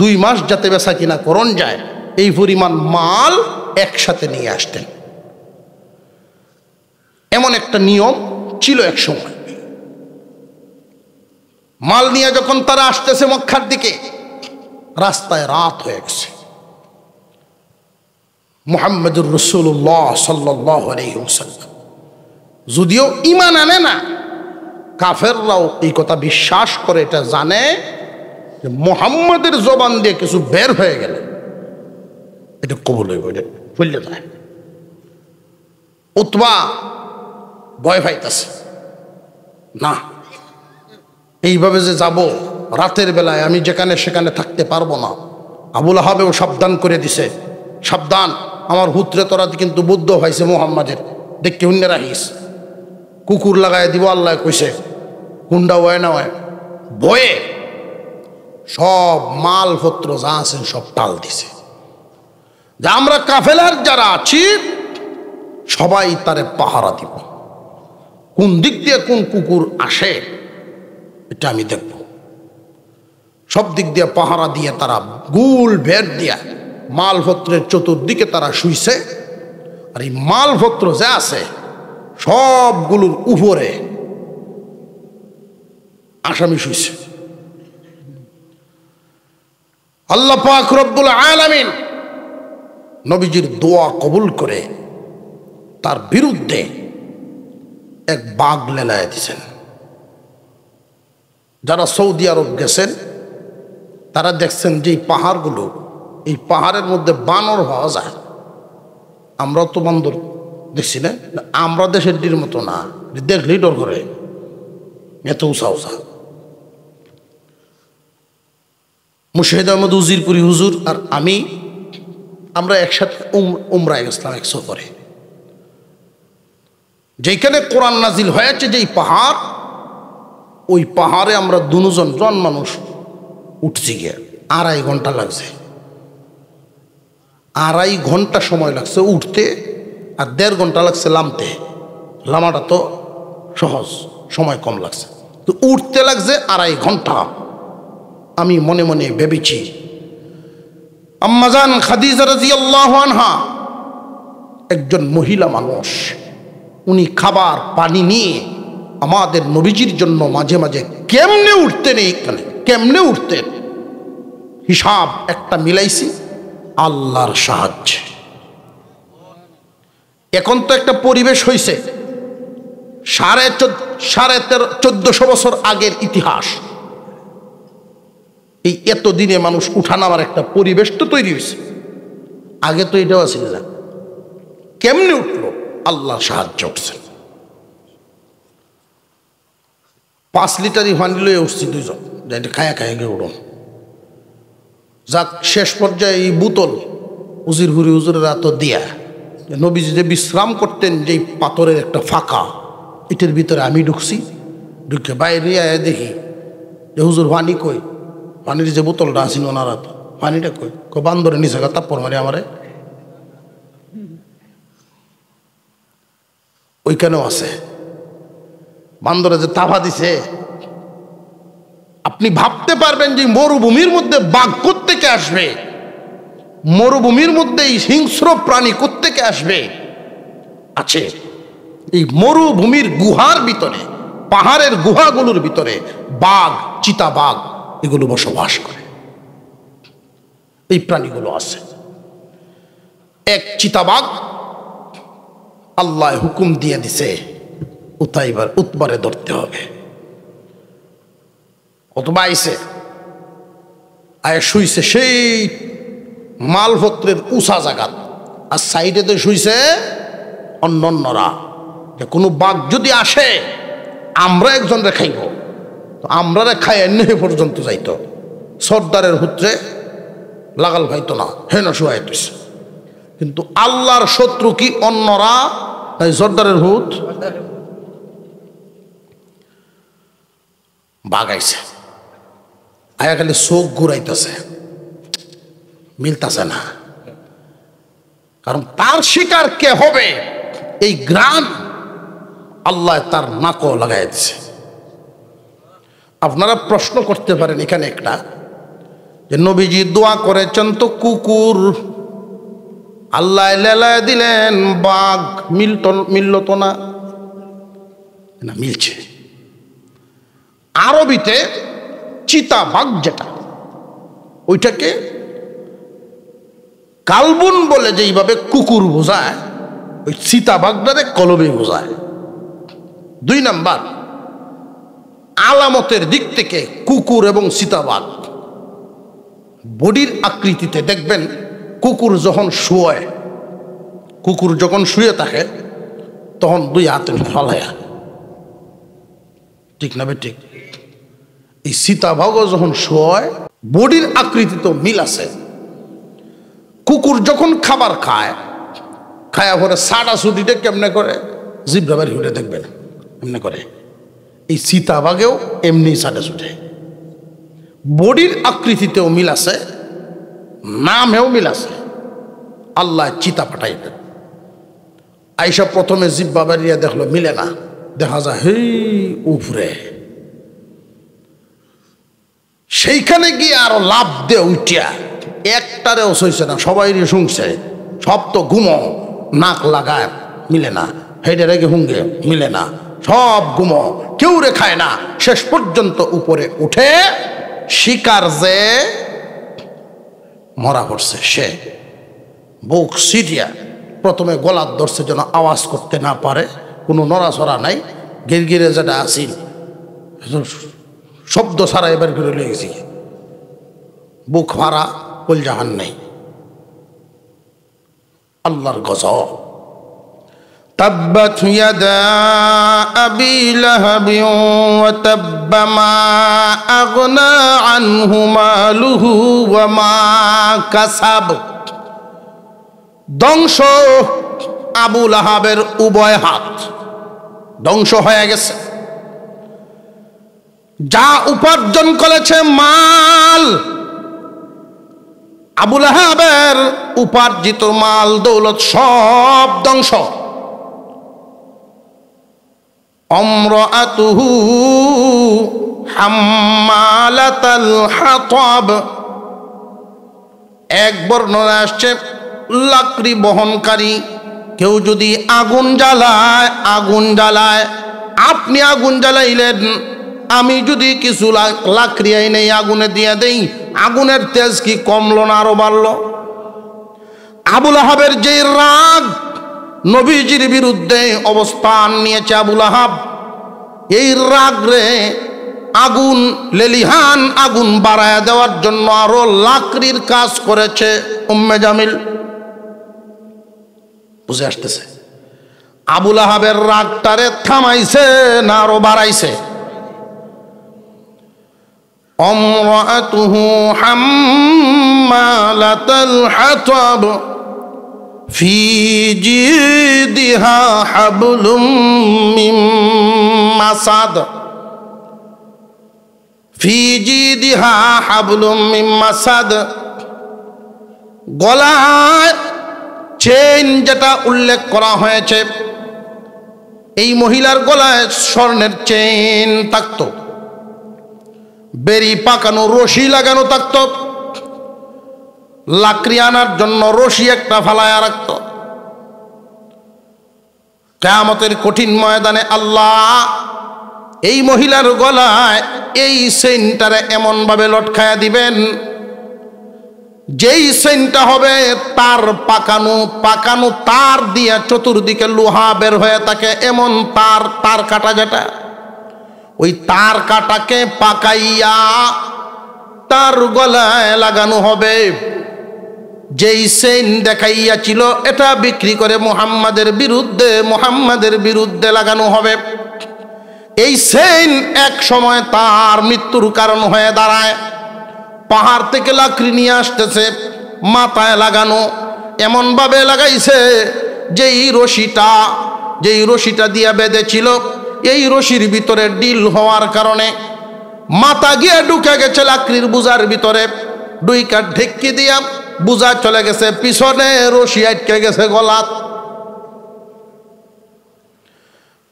2 মাস যাতে বেচা কিনা করণ যায়, এই পরিমাণ মাল একসাথে নিয়ে আসতেন। এমন একটা নিয়ম ছিল এক সময়। মাল নিয়ে যখন তারা আসতেছে মক্কার দিকে, রাস্তায় রাত হয়ে গেছে। মুহাম্মদুর রাসূলুল্লাহ সাল্লাল্লাহু আলাইহি ওয়াসাল্লাম যদিও ঈমান আনে না, কাফেররাও এই কথা বিশ্বাস করে, এটা জানে যে মুহাম্মদের জবান দিয়ে কিছু বের হয়ে গেলে এটা কবুল হইব, এটা ফুললে যায়। উতবা ভয় পাইতেছে, না, এইভাবে যে যাব রাতের বেলায় আমি যেখানে সেখানে থাকতে পারবো না। আবুল আহাবেও সাবধান করে দিছে, সাবধান, আমার হুতরে তোরা কিন্তু বুদ্ধ হয়েছে মোহাম্মদের, দেখতে হুন্নে রাখিস, কুকুর লাগাই দিব আল্লাহ কইছে, হুন্ডা হয় না হয়। ভয়ে সব মালপত্র যা আছে সব টাল দিছে, যে আমরা কাফেলার যারা আছি সবাই তারে পাহারা দিব, কোন দিক দিয়ে কোন কুকুর আসে এটা আমি দেখব। সব দিক দিয়ে পাহারা দিয়ে তারা গুল ভেদ দিয়া মালপত্রের চতুর্দিকে তারা শুইছে। আর এই মালপত্র যে আছে সবগুলোর উপরে আসামি শুইছে। আল্লাহ পাক রব্বুল আলামিন নবীজির দোয়া কবুল করে তার বিরুদ্ধে এক বাঘ লেলায় দিয়েছেন। যারা সৌদি আরব গেছেন তারা দেখছেন যে এই পাহাড়গুলো, এই পাহাড়ের মধ্যে বানর হওয়া যায়। আমরাও তো বান্দর দেখছি না, আমরা দেশের ডির মতো না, দেখলেই ডর করে, এত উঁচা উঁচা। মুর্শিদ আহমদ উজিরপুরি হুজুর আর আমি আমরা একসাথে উমরায় গেছিলাম এক সফরে। যেখানে কোরআন নাজিল হয়েছে যেই পাহাড়, ওই পাহাড়ে আমরা দুজন মানুষ উঠছি গিয়ে 2.5 ঘন্টা লাগছে। 2.5 ঘন্টা সময় লাগছে উঠতে, আর 1.5 ঘন্টা লাগছে নামতে। নামাটা তো সহজ, সময় কম লাগছে, তো উঠতে লাগছে 2.5 ঘন্টা। আমি মনে মনে ভেবেছি আম্মাজান খাদিজা রাদিয়াল্লাহু আনহা একজন মহিলা মানুষ, উনি খাবার পানি নিয়ে আমাদের নবীজির জন্য মাঝে মাঝে কেমনে উঠতেন, এইখানে কেমনে উঠতেন, হিসাব একটা মিলাইছি আল্লাহর সাহায্যে। এখন তো একটা পরিবেশ হয়েছে 1450 বছর আগের ইতিহাস। এই এতদিনে মানুষ উঠানামার একটা পরিবেশ তো তৈরি হয়েছে, আগে তো এটাও ছিল না। কেমনে উঠলো? আল্লাহর সাহায্য উঠছে। 5 লিটারই পানি লয়ে উঠছি দুইজন, যাই খায়া খায়া গিয়ে উঠুন। যাক, শেষ পর্যায়ে এই বোতল হুজুরের তো দিয়া নবীজি যে বিশ্রাম করতেন, যেই পাথরের একটা ফাঁকা, এটার ভিতরে আমি ঢুকছি। ঢুকে বাইরে আয়া দেখি যে হুজুর পানি কই, পানির যে বোতলটা আসিন ওনারা, পানিটা কই, বান্দরে নিচে তাপ্পর মারি আমারে। ওইখানেও আছে বান্দরে যে তাফা দিছে। আপনি ভাবতে পারবেন যে মরুভূমির মধ্যে বাঘ কোত্থেকে আসবে, মরুভূমির মধ্যে এই হিংস্র প্রাণী কোত্থেকে আসবে? আছে এই মরুভূমির গুহার ভিতরে, পাহাড়ের গুহাগুলোর ভিতরে বাঘ, চিতাবাঘ এগুলো বসবাস করে। এই প্রাণীগুলো আছে। এক চিতাবাঘ আল্লাহ হুকুম দিয়ে দিছে উতবারে ধরতে হবে। অথবা আইসে আয় শুইছে সেই মালপত্রের উঁচা জায়গাত, আর সাইডেতে শুইছে অন্যরা। যে কোনো বাঘ যদি আসে আমরা একজন খাইব, তো আমরা খাই এনে পর্যন্ত যাইতো। সর্দারের হুত্রে লাগাল ভাইতো না, হেন শুয়াই তুইছে। কিন্তু আল্লাহর শত্রু কি অন্যরা? সর্দারের হুত বাঘ আইছে, আয়া খালি চোখ ঘুরাইতেছে, মিলতেছে না। কারণ তার শিকার কে হবে এই গ্রাম আল্লাহ তার নাকও লাগাই দিছে। আপনারা প্রশ্ন করতে পারেন এখানে একটা, যে নবীজি দোয়া করেছেন তো কুকুর, আল্লাহ লেলায় দিলেন বাঘ, মিলল তো না? মিলছে। আরবিতে চিতাবাঘ যেটা, ওইটাকে কালবুন বলে যেইভাবে কুকুর বোঝায়, ওই চিতাবাঘটারে কলবে বোঝায়। 2 নাম্বার, আলামতের দিক থেকে কুকুর এবং চিতাবাঘ বডির আকৃতিতে দেখবেন, কুকুর যখন শুয়ে থাকে তখন 2 হাতে ফলায়া, ঠিক না ঠিক? এই চিতাবাঘ যখন শোয় বডির আকৃতি তো মিল আছে। কুকুর যখন খাবার খায়, খায়া পরে সাটা ছুটিতে কেমনে করে জিব্রা বাড়ি হলে দেখবেন এমনি করে। এই চিতাবাঘেও এমনি সাটা ছুটে, বডির আকৃতিতেও মিল আছে, নামেও মিল আছে। আল্লাহ চিতা পাঠাইবেন। আইসা প্রথমে জিব্বা বাড়িয়া দেখলো মিলে না, দেখা যায় হেই উপরে। সেইখানে গিয়ে আরো লাভ দে উঠিয়া, একটারেও সইছে না, সবাই শুনছে। সব তো ঘুমো, নাক লাগায় মিলে না, হেঁটে রেগে হুঙ্গে মিলে না, সব ঘুমো, কেউ রে খায় না। শেষ পর্যন্ত উপরে উঠে শিকার যে মরা পড়ছে, সে বুক সিটিয়া প্রথমে গলার ধরছে যেন আওয়াজ করতে না পারে, কোনো নড়াচড়া নাই। গিরগিরে যেটা আসিল শব্দ সারা এবার করে লেগেছি, বুক মারা, কলজাহান নেই। আল্লাহর গজব। তাব্বাত ইয়াদা আবি লাহাবিন ওয়া তাব্বা মা আগনা আনহু মালুহু ওয়া মা কাসাব। ধ্বংস আবু লাহাবের উভয় হাত, ধ্বংস হয়ে গেছে। যা উপার্জন করেছে মাল, আবু লাহাবের উপার্জিত মাল দৌলত সব ধ্বংস। আমরাতুহু হাম্মালাতাল হাতাব। এক বর্ণনা আসছে লাকড়ি বহনকারী। কেউ যদি আগুন জ্বালায়, আগুন জ্বালায়, আপনি আগুন জ্বালাইলেন, আমি যদি কিছু লাকড়ি আইনে আগুনে দিয়ে দেই, আগুনের তেজ কি কমলো না আরো বাড়লো? আবু লাহাবের যে রাগ নবীজির বিরুদ্ধে অবস্থান নিয়েছে আবু লাহাব, এই রাগ রে আগুন লেলিহান আগুন বাড়ায় দেওয়ার জন্য আরো লাকড়ির কাজ করেছে উম্মে জামিল। বুঝে আসতেছে? আবু লাহাবের রাগটারে থামাইছে না আরো বাড়াইছে? আমরাতুহু হাম্মালাতাল হাতাব ফি জিদিহা হাবলুম মিন মাসাদ। ফি জিদিহা হাবলুম মিন মাসাদ। গলায় চেইন যেটা উল্লেখ করা হয়েছে, এই মহিলার গলায় স্বর্ণের চেইন থাকতো, বেরি পাকানো রশি লাগানো থাকতো, লাকড়ি আনার জন্য রশি একটা ফালায়া রাখত। কিয়ামতের কঠিন ময়দানে আল্লাহ এই মহিলার গলায় এই চেইনটারে এমন ভাবে লটকায়া দিবেন, যেই চেইনটা হবে তার পাকানো পাকানো তার দিয়ে চতুর্দিকে লোহা বের হয়ে থাকে, এমন তার কাটা, যেটা ওই তার কাটাকে পাকাইয়া তার গলায় লাগানো হবে। যেই চেইন দেখাইয়াছিল এটা বিক্রি করে মুহাম্মাদের বিরুদ্ধে লাগানো হবে। এই চেইন এক সময় তার মৃত্যুর কারণ হয়ে দাঁড়ায়। পাহাড় থেকে লাকড়ি নিয়ে আসতেছে, মাথায় লাগানো, এমন ভাবে লাগাইছে যেই রশিটা দিয়া বেঁধেছিল, এই রশির ভিতরে ডিল হওয়ার কারণে মাথা গিয়ে ঢুকে গেছে লাকড়ির বুজার ভিতরে। দুই কাঠ ঢেক্কি দিয়া বুজা চলে গেছে, পিছনে রশি আটকে গেছে গলাত।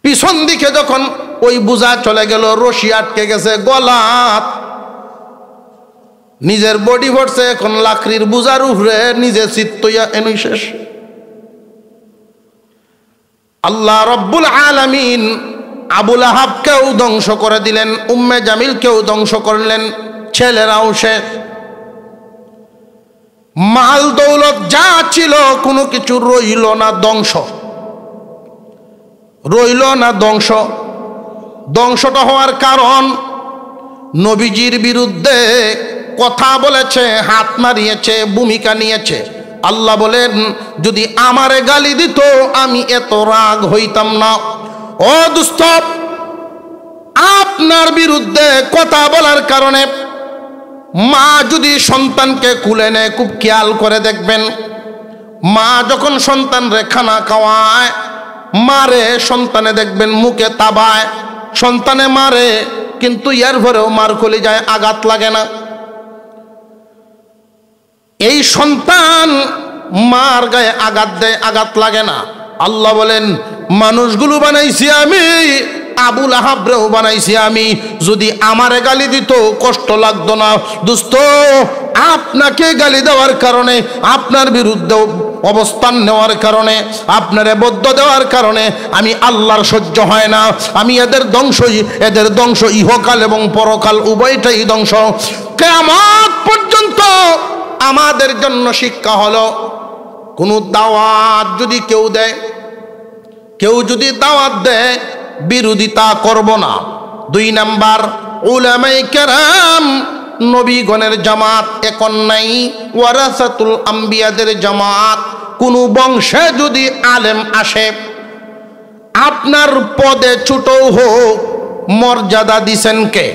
পিছন দিকে যখন ওই বুজা চলে গেল, রশি আটকে গেছে গলাত, নিজের বডি ভরছে এখন লাকড়ির বুজার উপরে, নিজে চিত্তইয়া এনুই শেষ। আল্লাহ রব্বুল আলামিন আবু লাহাবকেও ধ্বংস করে দিলেন, উম্মে জামিলকেও ধ্বংস করলেন, ছেলেরাও শেষ। মাল দৌলত যা ছিল কোনো কিছু রইল না ধ্বংস, রইল না ধ্বংস। ধ্বংসটা হওয়ার কারণ নবীজির বিরুদ্ধে কথা বলেছে, হাত নাড়িয়েছে, ভূমিকা নিয়েছে। আল্লাহ বলেন, যদি আমারে গালি দিত আমি এত রাগ হইতাম না। ও দুস্থ, আপনার বিরুদ্ধে কথা বলার কারণে মা যদি সন্তানকে কুলে নেয়, খুব খেয়াল করে দেখবেন, মা যখন সন্তানরে খানা খাওয়ায়, মারে সন্তানে দেখবেন মুখে তাবায়, সন্তানে মারে, কিন্তু এর পরেও মার কলিজায় আঘাত লাগে না। এই সন্তান মার গায়ে আঘাত দেয়, আঘাত লাগে না। আল্লাহ বলেন, মানুষগুলো বানাইছি আমি, আবুল আহাবরেও বানাইছি আমি, যদি আমারে গালি দিত কষ্ট লাগতো না। দোস্ত, আপনাকে গালি দেওয়ার কারণে, আপনার বিরুদ্ধে অবস্থান নেওয়ার কারণে, আপনারে বদ্ধ দেওয়ার কারণে আমি আল্লাহর সহ্য হয় না। আমি এদের ধ্বংস ইহকাল এবং পরকাল উভয়টাই ধ্বংস। কিয়ামত পর্যন্ত আমাদের জন্য শিক্ষা হলো, কোনো দাওয়াত যদি কেউ যদি দাওয়াত দেয়, বিরোধিতা করব না। 2 নাম্বার, উলামায়ে কেরাম নবীগণের জামাত এখন নাই, ওয়ারাসাতুল আম্বিয়াদের জামাত। কোন বংশে যদি আলেম আসে, আপনার পদে ছোট হোক, মর্যাদা দিছেন কে?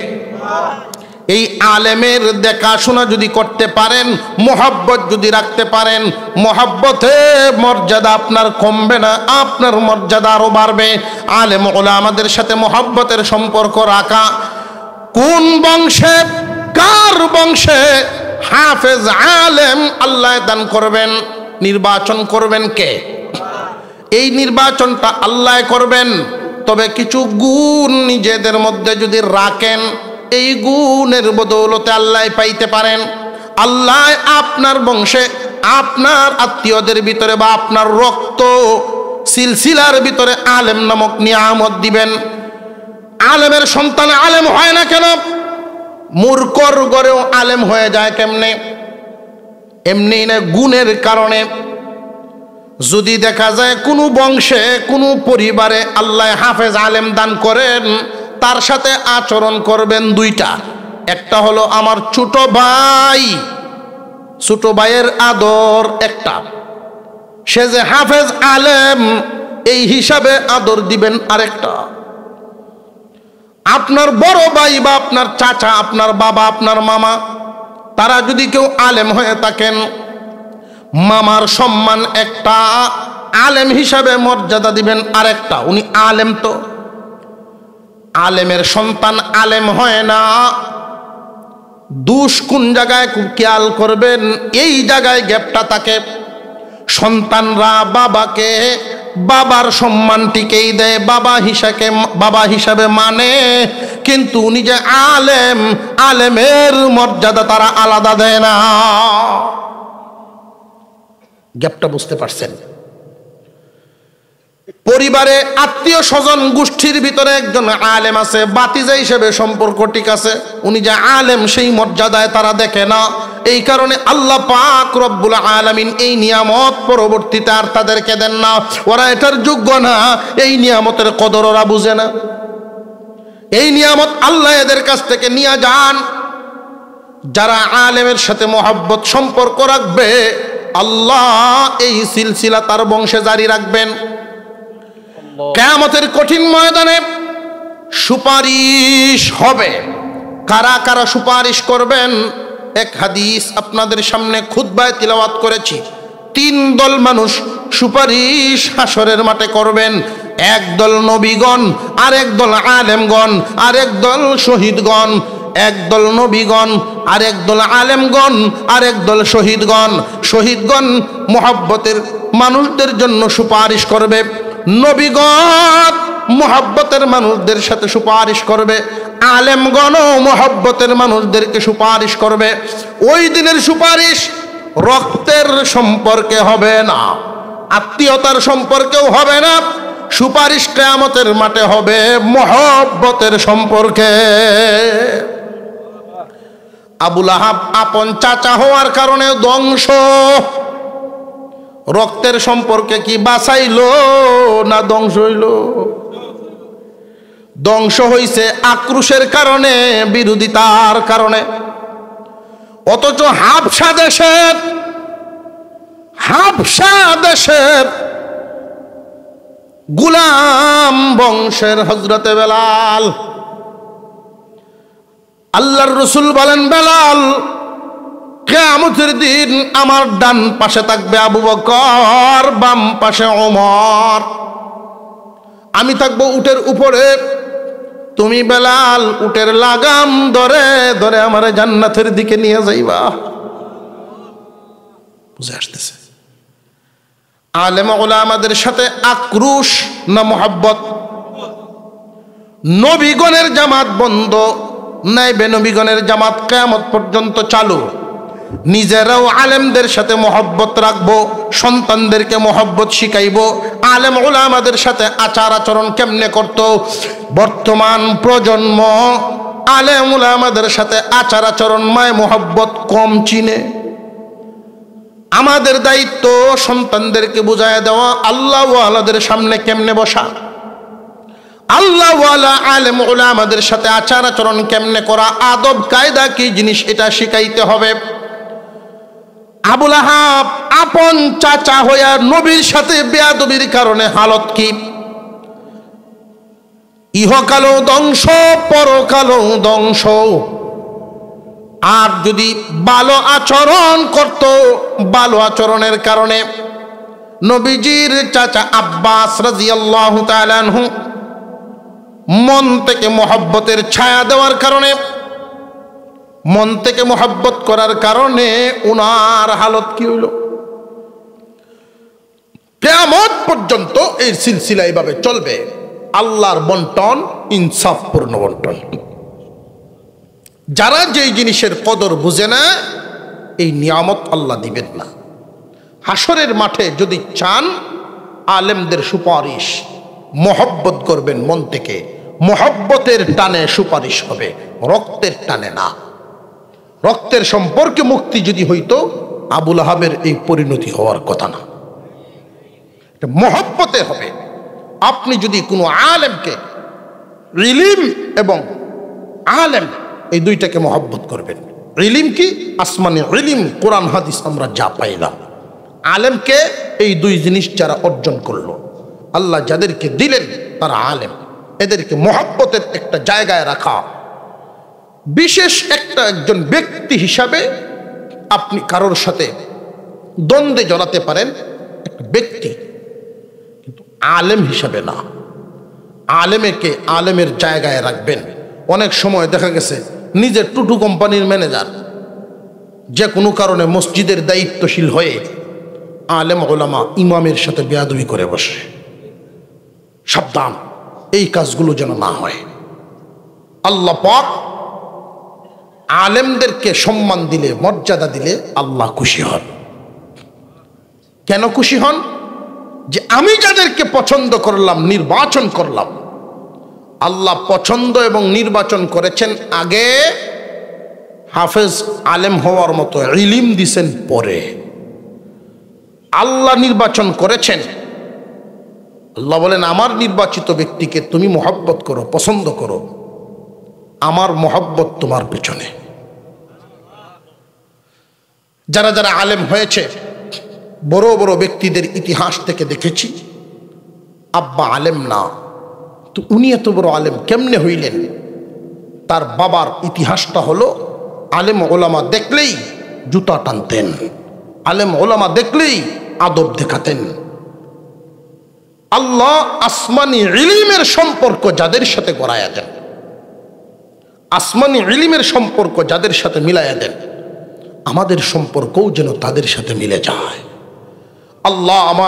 এই আলেমের দেখাশোনা যদি করতে পারেন, মোহাব্বত যদি রাখতে পারেন, মোহাব্বতে মর্যাদা আপনার কমবে না, আপনার মর্যাদা আরো বাড়বে। আলেম ওলামাদের সাথে মোহাব্বতের সম্পর্ক রাখা। কোন বংশে, কার বংশে হাফেজ আলেম আল্লাহ দান করবেন, নির্বাচন করবেন কে? এই নির্বাচনটা আল্লাহ করবেন। তবে কিছু গুণ নিজেদের মধ্যে যদি রাখেন, এই গুণের বদৌলতে আল্লাহ পাইতে পারেন। আল্লাহ আপনার বংশে, আপনার আত্মীয়দের ভিতরে বা আপনার রক্ত সিলসিলার ভিতরে আলেম নামক নিয়ামত দিবেন। আলেমের সন্তান আলেম হয় না কেন? মূর্খর গড়েও আলেম হয়ে যায় কেমনে? এমনি না, গুণের কারণে। যদি দেখা যায় কোনো বংশে, কোনো পরিবারে আল্লাহ হাফেজ আলেম দান করেন, তার সাথে আচরণ করবেন 2টা। একটা হলো আমার ছোট ভাই, ছোট ভাইয়ের আদর একটা, সে যে হাফেজ আলেম এই হিসাবে আদর দিবেন আরেকটা। আপনার বড় ভাই বা আপনার চাচা, আপনার বাবা, আপনার মামা, তারা যদি কেউ আলেম হয়ে থাকেন, মামার সম্মান একটা, আলেম হিসাবে মর্যাদা দিবেন আরেকটা। উনি আলেম তো। আলেমের সন্তান আলেম হয় না। দোষ কোন জায়গায় খুব খেয়াল করবেন, এই জায়গায় গ্যাপটা থাকে। সন্তানরা বাবাকে বাবার সম্মানটিকেই দেয়, বাবা হিসাবে মানে, কিন্তু উনি যে আলেম, আলেমের মর্যাদা তারা আলাদা দেয় না। গ্যাপটা বুঝতে পারছেন? পরিবারে আত্মীয় স্বজন গোষ্ঠীর ভিতরে একজন আলেম আছে, বাতিজা হিসেবে সম্পর্ক ঠিক আছে, উনি যে আলেম সেই মর্যাদায় তারা দেখে না। এই কারণে আল্লাহ পাক রব্বুল আলামিন এই নিয়ামত পরবর্তীতে আর তাদেরকে দেন না। ওরা এটার যোগ্য না, এই নিয়ামতের কদর ওরা বুঝে না। এই নিয়ামত আল্লাহ এদের কাছ থেকে নিয়ে যান। যারা আলেমের সাথে মোহাব্বত সম্পর্ক রাখবে, আল্লাহ এই সিলসিলা তার বংশে জারি রাখবেন। কিয়ামতের কঠিন ময়দানে সুপারিশ হবে। কারা কারা সুপারিশ করবেন? এক হাদিস আপনাদের সামনে খুতবায় তিলাওয়াত করেছি। 3 দল মানুষ সুপারিশ হাসরের মাঠে করবেন। এক দল নবীগণ, আরেক দল আলেমগণ, আরেক দল শহীদগণ। এক দল নবীগণ, আরেক দল আলেমগণ, আরেক দল শহীদগণ। শহীদগণ মোহাব্বতের মানুষদের জন্য সুপারিশ করবে, নবীগণ মোহাব্বতের মানুষদের সাথে সুপারিশ করবে, আলেমগণও মোহাব্বতের মানুষদেরকে সুপারিশ করবে। ওই দিনের সুপারিশ রক্তের সম্পর্কে হবে না, আত্মীয়তার সম্পর্কেও হবে না। সুপারিশ কিয়ামতের মাঠে হবে মোহাব্বতের সম্পর্কে। আবুল আহাব আপন চাচা হওয়ার কারণে ধ্বংস। রক্তের সম্পর্কে কি বাঁচাইল না ধ্বংস হইল? ধ্বংস হইছে আক্রোশের কারণে, বিরোধিতার কারণে। অথচ হাবশা দেশের গুলাম বংশের হযরতে বেলাল, আল্লাহর রাসূল বলেন, বেলাল, কিয়ামতের দিন আমার ডান পাশে থাকবে আবু বকর, বাম পাশে ওমর। আমি থাকবো উটের উপরে, তুমি বেলাল উটের লাগাম ধরে ধরে আমার জান্নাতের দিকে নিয়ে যাইবা। বুঝে আসতেছে? আলেম ওলামাদের সাথে আক্রোশ না মোহাব্বত? নবীগণের জামাত বন্ধ, নাইবে নবীগণের জামাত কিয়ামত পর্যন্ত চালু। নিজেরাও আলেমদের সাথে মহব্বত রাখবো, সন্তানদেরকে মহব্বত শিখাইবো। আলেম ওলামাদের সাথে আচার আচরণ কেমনে করত? বর্তমান প্রজন্ম আলেম ওলামাদের সাথে আচার আচরণ মায় মহব্বত কম চিনে। আমাদের দায়িত্ব সন্তানদেরকে বুঝায় দেওয়া আল্লাহ ওয়ালাদের সামনে কেমনে বসা, আল্লাহ ওয়ালা আলেম ওলামাদের সাথে আচার আচরণ কেমনে করা, আদব কায়দা কি জিনিস এটা শিখাইতে হবে। আবুল আহাব আপন চাচা হইয়া নবীর সাথে বেয়াদবির কারণে হালত কি? ইহকালও ধ্বংস, পরকালও ধ্বংস। আর যদি ভালো আচরণ করত, ভালো আচরণের কারণে নবীজির চাচা আব্বাস রাদিয়াল্লাহু তাআলা আনহু মন থেকে মহব্বতের ছায়া দেওয়ার কারণে, মন থেকে মহব্বত করার কারণে উনার হালত কি হইল? কিয়ামত পর্যন্ত এই সিলসিলা এইভাবে চলবে। আল্লাহর বন্টন ইনসাফপূর্ণ বন্টন। যারা যেই জিনিসের কদর বুঝে না, এই নিয়ামত আল্লাহ দিবেন না। হাসরের মাঠে যদি চান আলেমদের সুপারিশ, মহব্বত করবেন মন থেকে। মহব্বতের টানে সুপারিশ হবে, রক্তের টানে না। রক্তের সম্পর্কে মুক্তি যদি হইতো আবুল আহাবের এই পরিণতি হওয়ার কথা না। মহব্বতে হবে। আপনি যদি কোনো আলেমকে, ইলম এবং আলেম এই দুইটাকে মহব্বত করবেন। ইলম কি? আসমানি ইলম, কোরআন হাদিস আমরা যা পাইলাম। আলেমকে এই দুই জিনিস যারা অর্জন করলো, আল্লাহ যাদেরকে দিলেন তারা আলেম। এদেরকে মহব্বতের একটা জায়গায় রাখা, বিশেষ একজন ব্যক্তি হিসাবে আপনি কারোর সাথে দ্বন্দ্বে জড়াতে পারেন, একটা ব্যক্তি, কিন্তু আলেম হিসাবে না। আলেমকে আলেমের জায়গায় রাখবেন। অনেক সময় দেখা গেছে নিজের টুটু কোম্পানির ম্যানেজার যে কোনো কারণে মসজিদের দায়িত্বশীল হয়ে আলেম ওলামা ইমামের সাথে বেয়াদবি করে বসে। সাবধান, এই কাজগুলো যেন না হয়। আল্লাহ পাক আলেমদেরকে সম্মান দিলে, মর্যাদা দিলে আল্লাহ খুশি হন। কেন খুশি হন? যে আমি যাদেরকে পছন্দ করলাম, নির্বাচন করলাম, আল্লাহ পছন্দ এবং নির্বাচন করেছেন আগে, হাফেজ আলেম হওয়ার মতো ইলম দিছেন পরে। আল্লাহ নির্বাচন করেছেন। আল্লাহ বলেন, আমার নির্বাচিত ব্যক্তিকে তুমি মহব্বত করো, পছন্দ করো, আমার মহব্বত তোমার পেছনে। যারা যারা আলেম হয়েছে, বড় বড় ব্যক্তিদের ইতিহাস থেকে দেখেছি, আব্বা আলেম না, তো উনি এত বড় আলেম কেমনে হইলেন? তার বাবার ইতিহাসটা হলো আলেম ওলামা দেখলেই জুতা টানতেন, আলেম ওলামা দেখলেই আদব দেখাতেন। আল্লাহ আসমানি ইলমের সম্পর্ক যাদের সাথে গড়ায়া দেন, আসমানি ইলমের সম্পর্ক যাদের সাথে মিলাইয়া দেন, আমাদের সম্পর্কও যেন তাদের সাথে মিলে যায়। আল্লাহ আমার